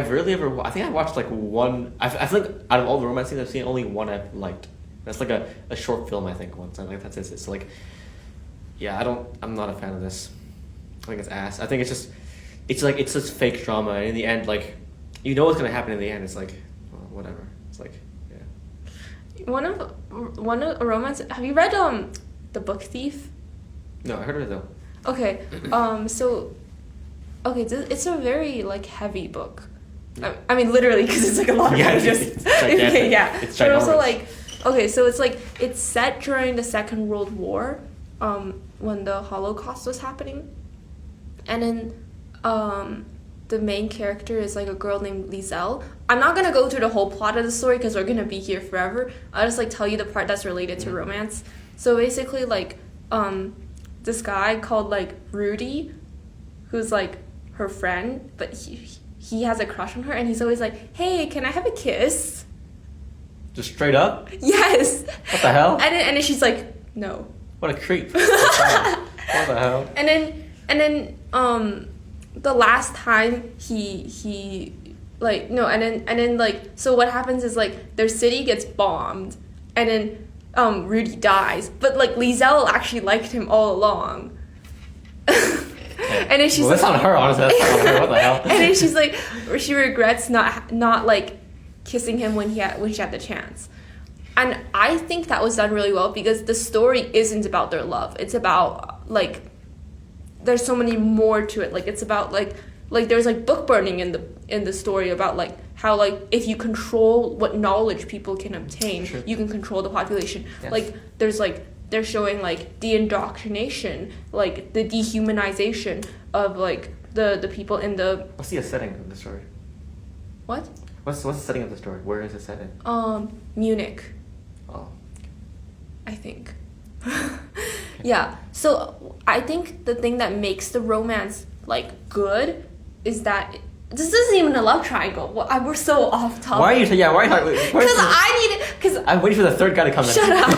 rarely ever. I think I watched like one. I feel like out of all the romance scenes I've seen, only one I've liked. That's like a short film, I think, once. I think that's it. It's like, yeah, I'm not a fan of this. I think it's ass. I think it's just fake drama, and in the end, like, you know what's gonna happen in the end. It's like, well, whatever. It's like, yeah. One of a romance. Have you read The Book Thief? No, I heard of it though. Okay. It's a very like heavy book. I mean, literally, because it's like a lot of pages. It's gigantic. Yeah. It's but also ginormous. like, okay, so it's set during the Second World War, when the Holocaust was happening, and then the main character is like a girl named Lizelle. I'm not gonna go through the whole plot of the story because we're gonna be here forever. I'll just like tell you the part that's related to romance. So basically, like, this guy called like Rudy, who's like her friend, but he has a crush on her, and he's always like, "Hey, can I have a kiss?" Just straight up? Yes. What the hell? And then she's like, "No." What a creep. What the hell? And then the last time he like no and then like, so what happens is like their city gets bombed, and then Rudy dies, but like Lizelle actually liked him all along. And then she's that's like, on her, honestly. That's not on her. What the hell? And then she's like, she regrets not like kissing him when she had the chance. And I think that was done really well because the story isn't about their love. It's about like, there's so many more to it. Like it's about like there's like book burning in the story about like how like if you control what knowledge people can obtain, sure, you can control the population. Yes. Like there's like, they're showing like the indoctrination, like the dehumanization of like the people in the. What's the setting of the story? What? What's the setting of the story? Where is it set in? Munich, Oh. I think. Yeah. So I think the thing that makes the romance like good is that this isn't even a love triangle. We're so off topic. Why are you? Yeah. Why are you? Because I'm waiting for the third guy to come in. Shut up.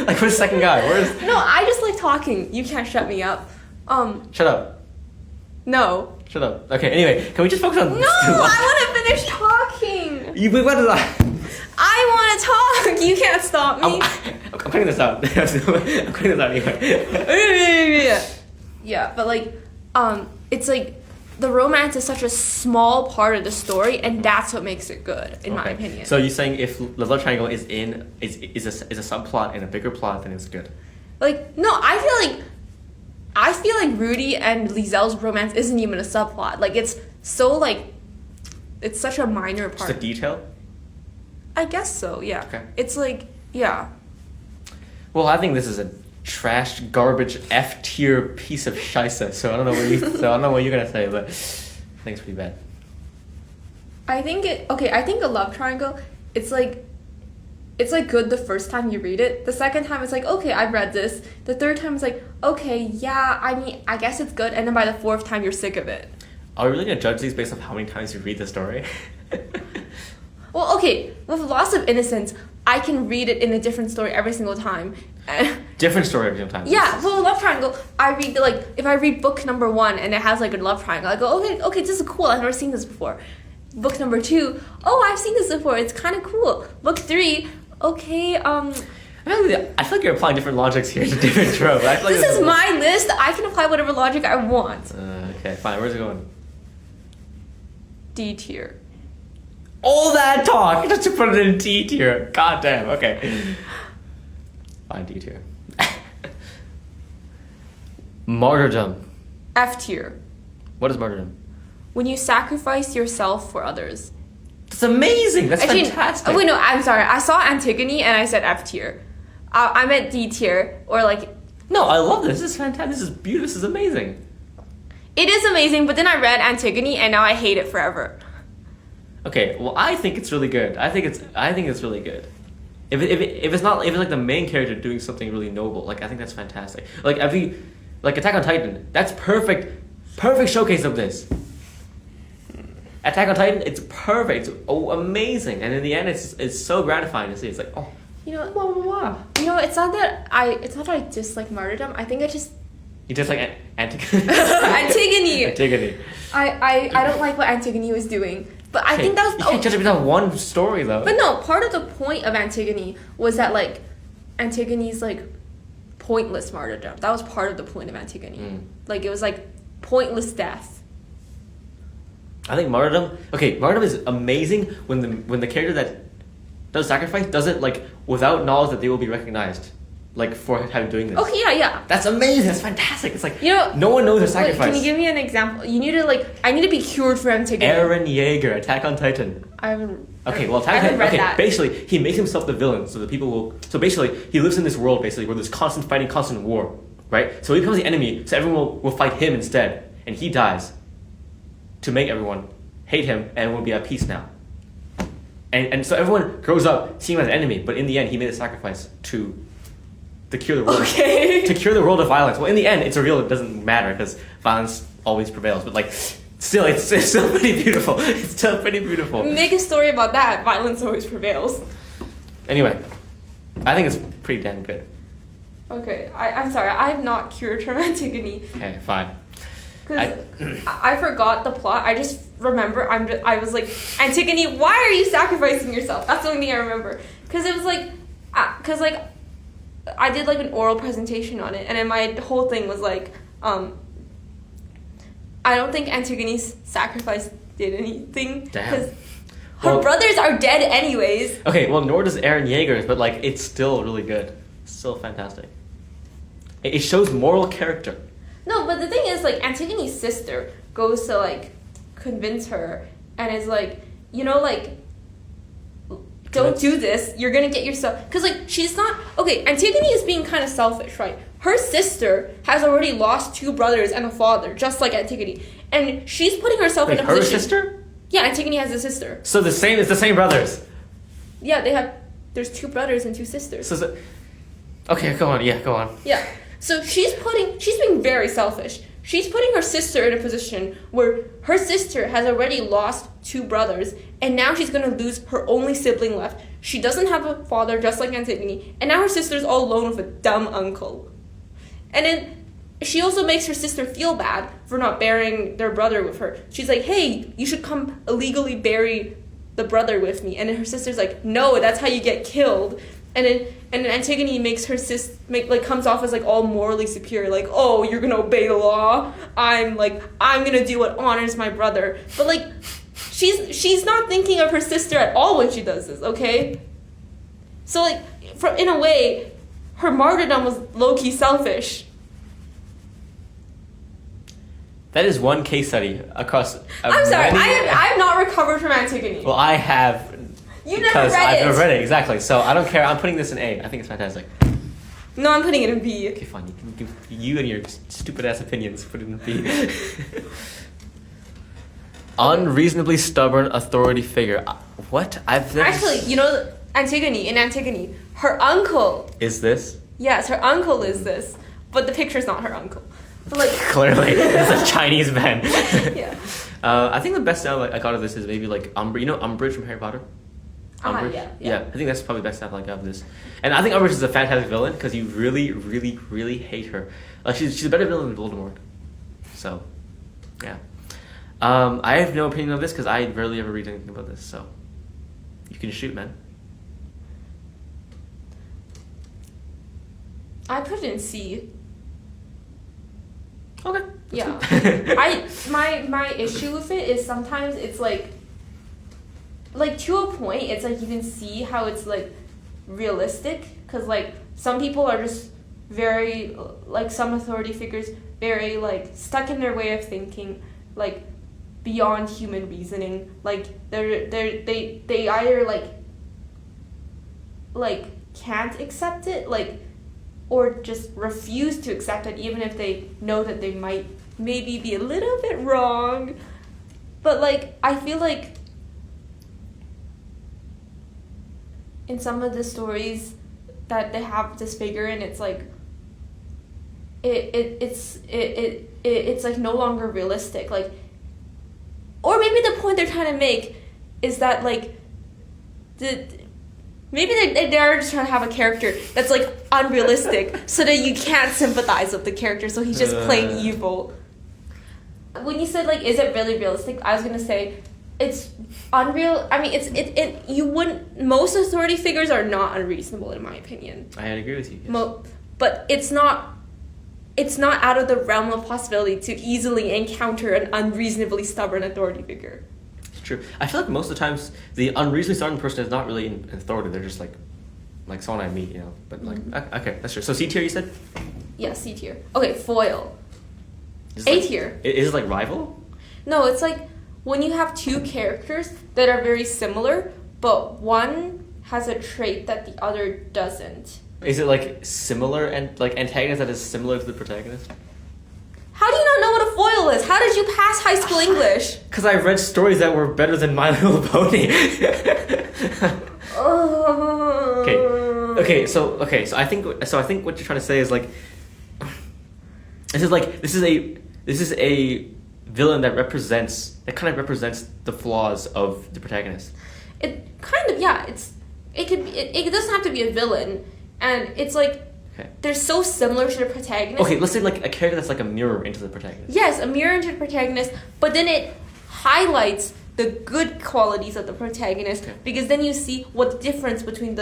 Like, where's the second guy? Where's? No, I just like talking. You can't shut me up. Shut up. No. Shut up. Okay. Anyway, can we just focus on? No, I want to finish talking. We went to the. I want to talk. You can't stop me. I'm cutting this out. I'm cutting this out anyway. Yeah, but like, it's like the romance is such a small part of the story, and that's what makes it good, in my opinion. So you're saying if the love triangle is a subplot in a bigger plot, then it's good. Like, no, I feel like Rudy and Lizelle's romance isn't even a subplot. Like, it's so like, it's such a minor part. Just a detail. I guess so. Yeah. Okay. It's like, yeah. Well, I think this is a trash, garbage, F tier piece of scheisse. So I don't know what you're gonna say, but I think it's pretty bad. I think a love triangle, it's like good the first time you read it. The second time it's like, okay, I've read this. The third time it's like, okay, yeah, I mean, I guess it's good. And then by the fourth time you're sick of it. Are we really gonna judge these based on how many times you read the story? Well, okay, with Loss of Innocence, I can read it in a different story every single time. Different story every single time. Yeah, well, Love Triangle, I read if I read book number 1 and it has like a love triangle, I go, okay, this is cool. I've never seen this before. Book number 2, oh, I've seen this before. It's kind of cool. Book 3, okay, I feel like you're applying different logics here to different tropes. This is my list. I can apply whatever logic I want. Okay, fine. Where's it going? D tier. All that talk just to put it in D tier. God damn. Okay. Fine, D tier. Martyrdom. F tier. What is martyrdom? When you sacrifice yourself for others. That's amazing. That's fantastic. Wait, no, I'm sorry. I saw Antigone and I said F tier. I meant D tier, or like. No, I love this. This is fantastic. This is beautiful. This is amazing. It is amazing, but then I read Antigone and now I hate it forever. Okay, well, I think it's really good. I think it's really good. if it's like the main character doing something really noble, like I think that's fantastic. Like Attack on Titan, that's perfect showcase of this. Attack on Titan, it's perfect, it's amazing, and in the end, it's so gratifying to see. It's like, oh, you know, blah, blah, blah. You know, it's not that I dislike martyrdom. I think I just. You just like Antigone. Antigone. Antigone. I don't like what Antigone was doing, but I think that was. You can't judge it based on one story though. But no, part of the point of Antigone was that like, Antigone's like, pointless martyrdom. That was part of the point of Antigone. Like it was like pointless death. I think martyrdom is amazing when the character that does sacrifice does it like without knowledge that they will be recognized, like for having doing this. Okay, yeah. That's amazing. That's fantastic. It's like, you know, no one knows their sacrifice. Can you give me an example? You need to I need to be cured for Antigone. Eren Yeager, Attack on Titan. I haven't. Okay, well, Attack on Titan. Okay, basically, he makes himself the villain, so the people will. So basically, he lives in this world basically where there's constant fighting, constant war, right? So he becomes the enemy, so everyone will fight him instead, and he dies to make everyone hate him and will be at peace now. And so everyone grows up seeing him as an enemy, but in the end, he made a sacrifice to cure the world. Okay. To cure the world of violence. Well, in the end, it's revealed it doesn't matter because violence always prevails. But like, still, it's still pretty beautiful. It's still pretty beautiful. Make a story about that. Violence always prevails. Anyway, I think it's pretty damn good. Okay, I'm sorry. I have not cured from Antigone. Okay, fine. Because I forgot the plot. I just remember I was like, Antigone, why are you sacrificing yourself? That's the only thing I remember. Because it was like, I did like an oral presentation on it, and then my whole thing was like, I don't think Antigone's sacrifice did anything. Because her brothers are dead anyways. Okay, well, nor does Eren Yeager's, but like, it's still really good. It's still fantastic. It shows moral character. No, but the thing is, like, Antigone's sister goes to, like, convince her and is like, you know, like, don't do this. You're gonna get yourself... Because, like, she's not... Okay, Antigone is being kind of selfish, right? Her sister has already lost 2 brothers and a father, just like Antigone. And she's putting herself in a position... Her sister? Yeah, Antigone has a sister. So it's the same brothers? Yeah, there's 2 brothers and 2 sisters. Okay, go on. Yeah, go on. Yeah. So she's being very selfish. She's putting her sister in a position where her sister has already lost 2 brothers, and now she's gonna lose her only sibling left. She doesn't have a father, just like Antigone, and now her sister's all alone with a dumb uncle. And then she also makes her sister feel bad for not burying their brother with her. She's like, hey, you should come illegally bury the brother with me. And then her sister's like, no, that's how you get killed. And then Antigone makes her comes off as like all morally superior, like, oh, you're gonna obey the law. I'm gonna do what honors my brother. But like, she's not thinking of her sister at all when she does this, okay? So like, in a way, her martyrdom was low-key selfish. That is one case study across. I'm sorry, I have not recovered from Antigone. Well, I have. You never read it. I've never read it, exactly. So I don't care. I'm putting this in A. I think it's fantastic. No, I'm putting it in B. Okay, fine. You and your stupid ass opinions put it in B. Unreasonably stubborn authority figure. What? Actually, you know, Antigone, her uncle. Is this? Yes, her uncle is this. But the picture's not her uncle. But like, clearly, it's a Chinese man. Yeah. I think the best style I got of this is maybe like Umbridge. You know Umbridge from Harry Potter? Umbridge? Yeah, I think that's probably the best example I got of this. And I think Umbridge is a fantastic villain because you really, really, really hate her. She's a better villain than Voldemort. So, yeah. I have no opinion of this because I rarely ever read anything about this. So, you can shoot, man. I put it in C. Okay. Yeah. My issue with it is sometimes it's like to a point, it's like you can see how it's like realistic, because like some people are just very, like, some authority figures very like stuck in their way of thinking, like beyond human reasoning. Like they either like can't accept it, like, or just refuse to accept it even if they know that they might maybe be a little bit wrong. But like, I feel like in some of the stories that they have this figure and it's like it's like no longer realistic, like, or maybe the point they're trying to make is that like maybe they're just trying to have a character that's like unrealistic so that you can't sympathize with the character, so he's just plain evil. When you said like is it really realistic, I was gonna say it's unreal. I mean it you wouldn't, most authority figures are not unreasonable in my opinion. I agree with you, yes. But it's not out of the realm of possibility to easily encounter an unreasonably stubborn authority figure. It's true. I feel like most of the times the unreasonably stubborn person is not really in authority. They're just like someone I meet, you know. But like, okay, that's true. So C tier, you said? Yeah, C tier. Okay, foil. A tier. Is it like rival? No, it's like when you have two characters that are very similar, but one has a trait that the other doesn't. Is it like similar and like antagonist that is similar to the protagonist? How do you not know what a foil is? How did you pass high school English? Because I read stories that were better than My Little Pony. Okay. So I think what you're trying to say is like this is a villain that kind of represents the flaws of the protagonist. It kind of, yeah. It doesn't have to be a villain. And it's like, they're so similar to the protagonist. Okay, let's say like a character that's like a mirror into the protagonist. Yes, a mirror into the protagonist, but then it highlights the good qualities of the protagonist, because then you see what the difference between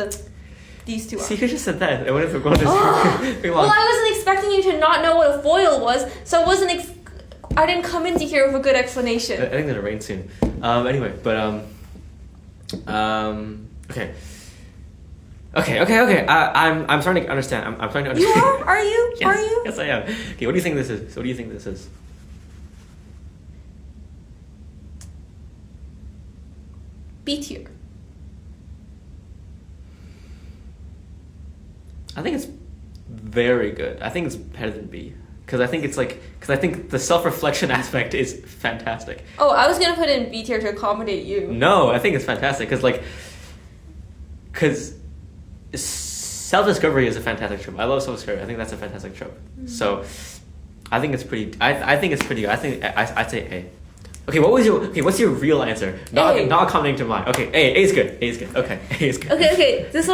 these two are. See, you just said that. I wanted to go on this. Well, I wasn't expecting you to not know what a foil was, so I didn't come in to hear with a good explanation. I think it'll rain soon. Anyway, but okay. Okay. I'm starting to understand. I'm starting to understand. You are? Are you? Yes. Are you? Yes, I am. Okay, what do you think this is? B tier. I think it's very good. I think it's better than B. Because I think the self-reflection aspect is fantastic. Oh, I was gonna put it in B tier to accommodate you. No, I think it's fantastic because self-discovery is a fantastic trope. I love self-discovery. I think that's a fantastic trope. Mm-hmm. So, I think it's pretty. I think it's pretty good. I'd say A. Okay, what's your real answer? Not accommodating to mine. Okay, A is good. Okay, A is good. Okay. This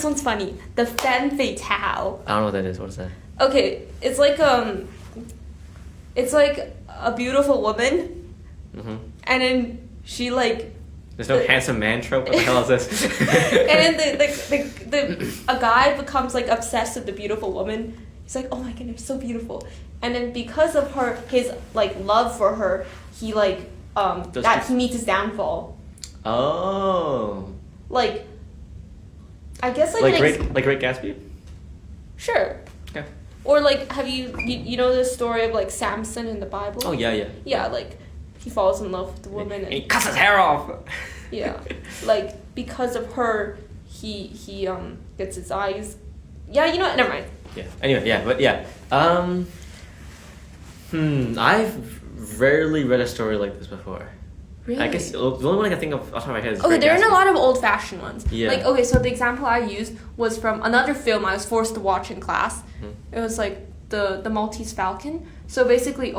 one's funny. The femme fatale. I don't know what that is. What is that? Okay, it's like a beautiful woman, and then she like. There's no handsome man trope. What the hell is this? And then a guy becomes like obsessed with the beautiful woman. He's like, oh my goodness, so beautiful. And then because of his like love for her, he like he meets his downfall. Oh. Like, I guess like Great Gatsby. Sure. Okay. Or like, have you know the story of like Samson in the Bible? Oh yeah. Yeah, like. He falls in love with the woman and he cuts his hair off. Yeah, like because of her, he gets his eyes. Yeah, you know what? Never mind. Yeah. Anyway, yeah, but yeah. I've rarely read a story like this before. Really? I guess the only one I can think of off the top of my head is. Okay, there are a lot of old-fashioned ones. Yeah. Like so the example I used was from another film I was forced to watch in class. It was like the Maltese Falcon. So basically,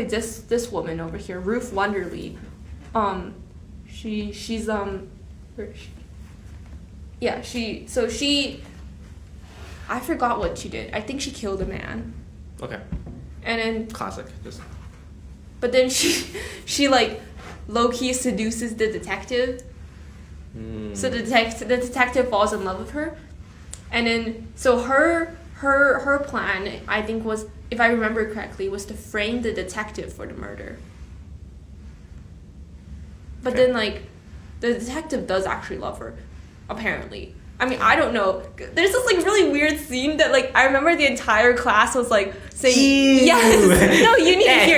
this woman over here, Ruth Wonderly, she's I forgot what she did. I think she killed a man. Okay. And then classic. But then she like low-key seduces the detective. So the detective falls in love with her. And then so her plan, I think, was, if I remember correctly, was to frame the detective for the murder. But then, like, the detective does actually love her, apparently. I mean, I don't know. There's this, like, really weird scene that, like, I remember the entire class was, like, saying, ew. Yes, no, you need to hear.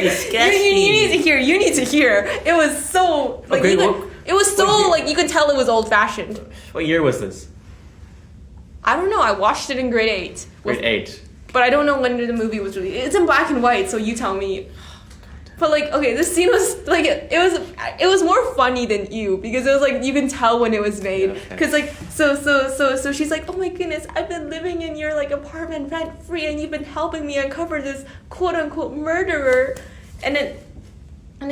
You need to hear. It was so, like, you could tell it was old-fashioned. What year was this? I don't know. I watched it in grade 8. Grade 8. But I don't know when the movie was released. It's in black and white, so you tell me. But like, okay, this scene was like it was more funny than you because it was like you can tell when it was made because like so she's like, oh my goodness, I've been living in your like apartment rent free and you've been helping me uncover this quote unquote murderer, and then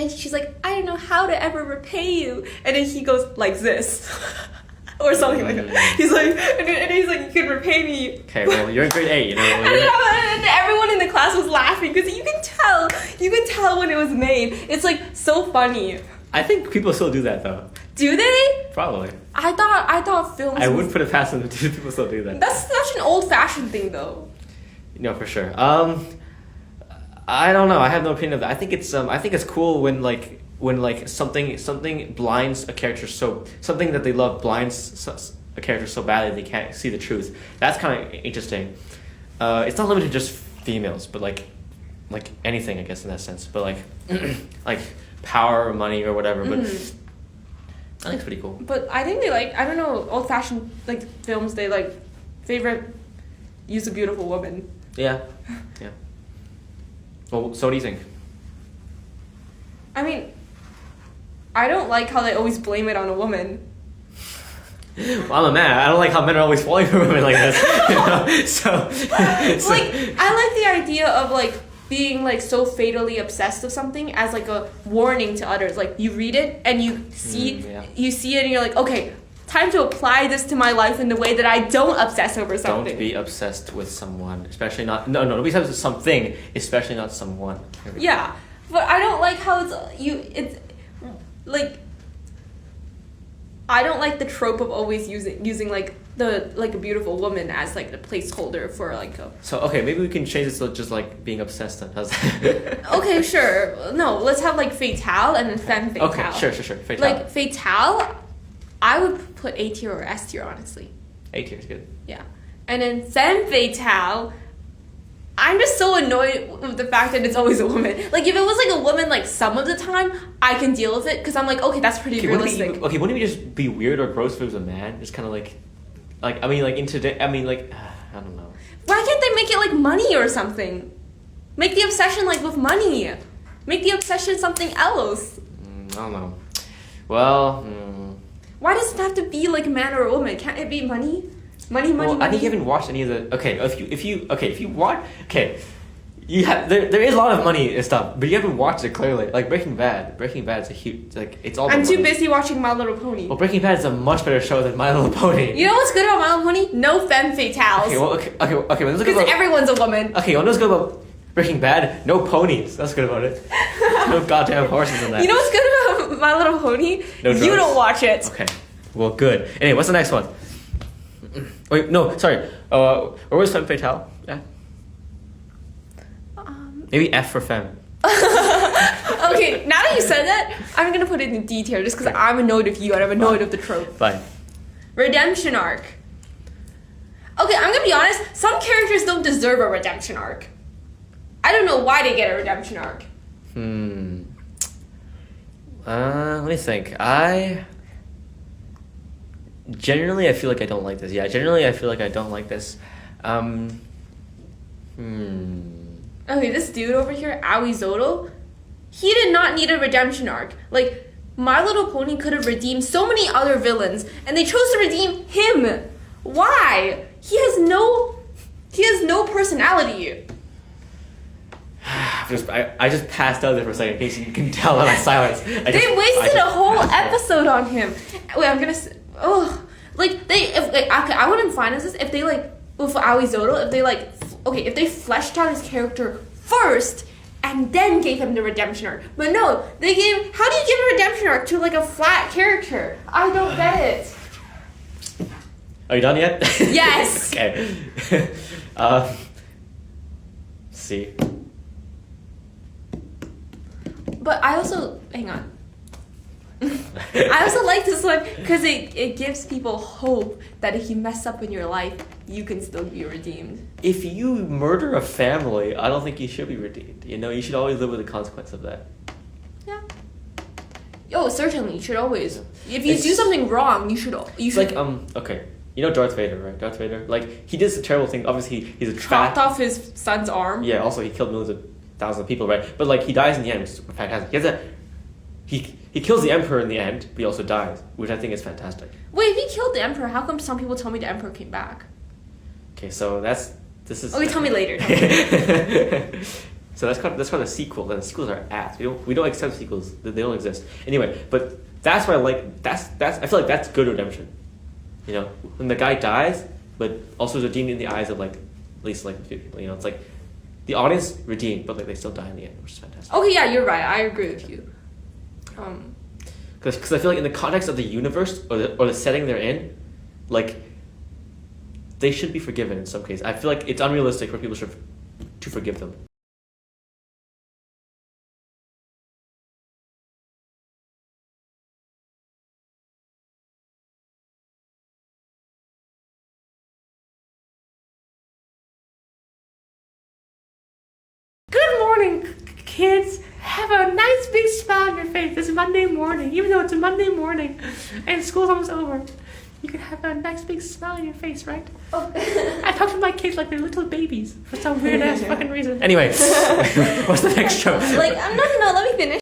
she's like, I don't know how to ever repay you, and then he goes like this. Or something like that. He's like, and he's like, you can repay me. Okay, well, you're in grade 8, you know. And everyone in the class was laughing because you can tell when it was made. It's like so funny. I think people still do that though. Do they? Probably. I thought films. I wouldn't put it past them if people still do that. That's such an old-fashioned thing, though. No, for sure. I don't know. I have no opinion of that. I think it's cool when something blinds a character something that they love blinds a character so badly they can't see the truth. That's kind of interesting. It's not limited to just females, but like anything, I guess, in that sense. But like like power or money or whatever. But I think it's pretty cool. But I think they I don't know, old-fashioned like films. They favorite use a beautiful woman. Yeah. Well, so what do you think? I mean, I don't like how they always blame it on a woman. Well, I'm a man. I don't like how men are always falling for women like this. You know? So I like the idea of being so fatally obsessed with something as a warning to others. Like you read it and you see it and you're like, okay, time to apply this to my life in the way that I don't obsess over something. Don't be obsessed with someone, especially not don't be obsessed with something, especially not someone. Yeah, but I don't like how I don't like the trope of always using a beautiful woman as the placeholder for a. So okay, maybe we can change this to just being obsessed. Then how's that? Okay, sure. No, let's have fatale and then femme fatale. Okay, sure. Fatale. Fatale, I would put A tier or S tier, honestly. A tier is good. Yeah, and then femme fatale. I'm just so annoyed with the fact that it's always a woman. If it was a woman some of the time, I can deal with it because I'm okay, that's pretty realistic. Wouldn't it just be weird or gross if it was a man? Just kind of I don't know. Why can't they make it money or something? Make the obsession with money. Make the obsession something else. I don't know. Well. Why does it have to be a man or a woman? Can't it be money? Money. I think you haven't watched any of the. Okay, if you watch. Okay, you have there is a lot of money and stuff, but you haven't watched it clearly. Breaking Bad. Breaking Bad is a huge it's all. I'm too busy watching My Little Pony. Well, Breaking Bad is a much better show than My Little Pony. You know what's good about My Little Pony? No femme fatales. Okay. Let's because everyone's a woman. Okay, well, let's go about Breaking Bad. No ponies. That's good about it. No goddamn horses in that. You know what's good about My Little Pony? No drugs. You don't watch it. Okay. Well, good. Anyway, what's the next one? Wait, no, sorry. What was femme fatale? Yeah. Maybe F for femme. Okay, now that you said that, I'm gonna put it in D tier just because I'm annoyed of you and I'm annoyed of the trope. Fine. Redemption arc. Okay, I'm gonna be honest. Some characters don't deserve a redemption arc. I don't know why they get a redemption arc. Let me think. Generally, I feel like I don't like this. Yeah, generally, I feel like I don't like this. Okay, this dude over here, Aoi Zoto, he did not need a redemption arc. My Little Pony could have redeemed so many other villains, and they chose to redeem him. Why? He has no personality. I just passed out there for a second in case you can tell in my silence. They wasted a whole episode on him. Wait, I'm gonna. I wouldn't find this if they with Aoi Zoto, if they fleshed out his character first and then gave him the redemption arc. But no, how do you give a redemption arc to a flat character? I don't get it. Are you done yet? Yes. Okay. See. But I also hang on. I also like this one because it gives people hope that if you mess up in your life, you can still be redeemed. If you murder a family, I don't think you should be redeemed. You should always live with the consequence of that. Yeah. Oh, certainly, you should always. If you do something wrong, you should. Okay. You know Darth Vader, right? Darth Vader, he did some terrible thing. Obviously, he's a chopped off his son's arm. Yeah. Also, he killed millions of thousands of people, right? But like he dies in the end, which is fantastic. He kills the emperor in the end, but he also dies, which I think is fantastic. Wait, if he killed the emperor, how come some people tell me the emperor came back? Okay, so this is. Okay, tell me later. So that's called a sequel, and sequels are ass. We don't accept sequels; they don't exist. Anyway, but that's why I like that's I feel like that's good redemption. You know, when the guy dies, but also is redeemed in the eyes of like at least like a few people. You know, it's like the audience redeemed, but like they still die in the end, which is fantastic. Okay, yeah, you're right. I agree with you. Because I feel like in the context of the universe or the setting they're in, like they should be forgiven in some cases. I feel like it's unrealistic for people to forgive them. Good morning, kids. Have a nice big smile on your face. It's Monday morning, even though it's a Monday morning and school's almost over. You can have a nice big smile on your face, right? Oh. I talk to my kids like they're little babies for some weird ass fucking reason. Anyway, what's the next joke? Like, no, let me finish.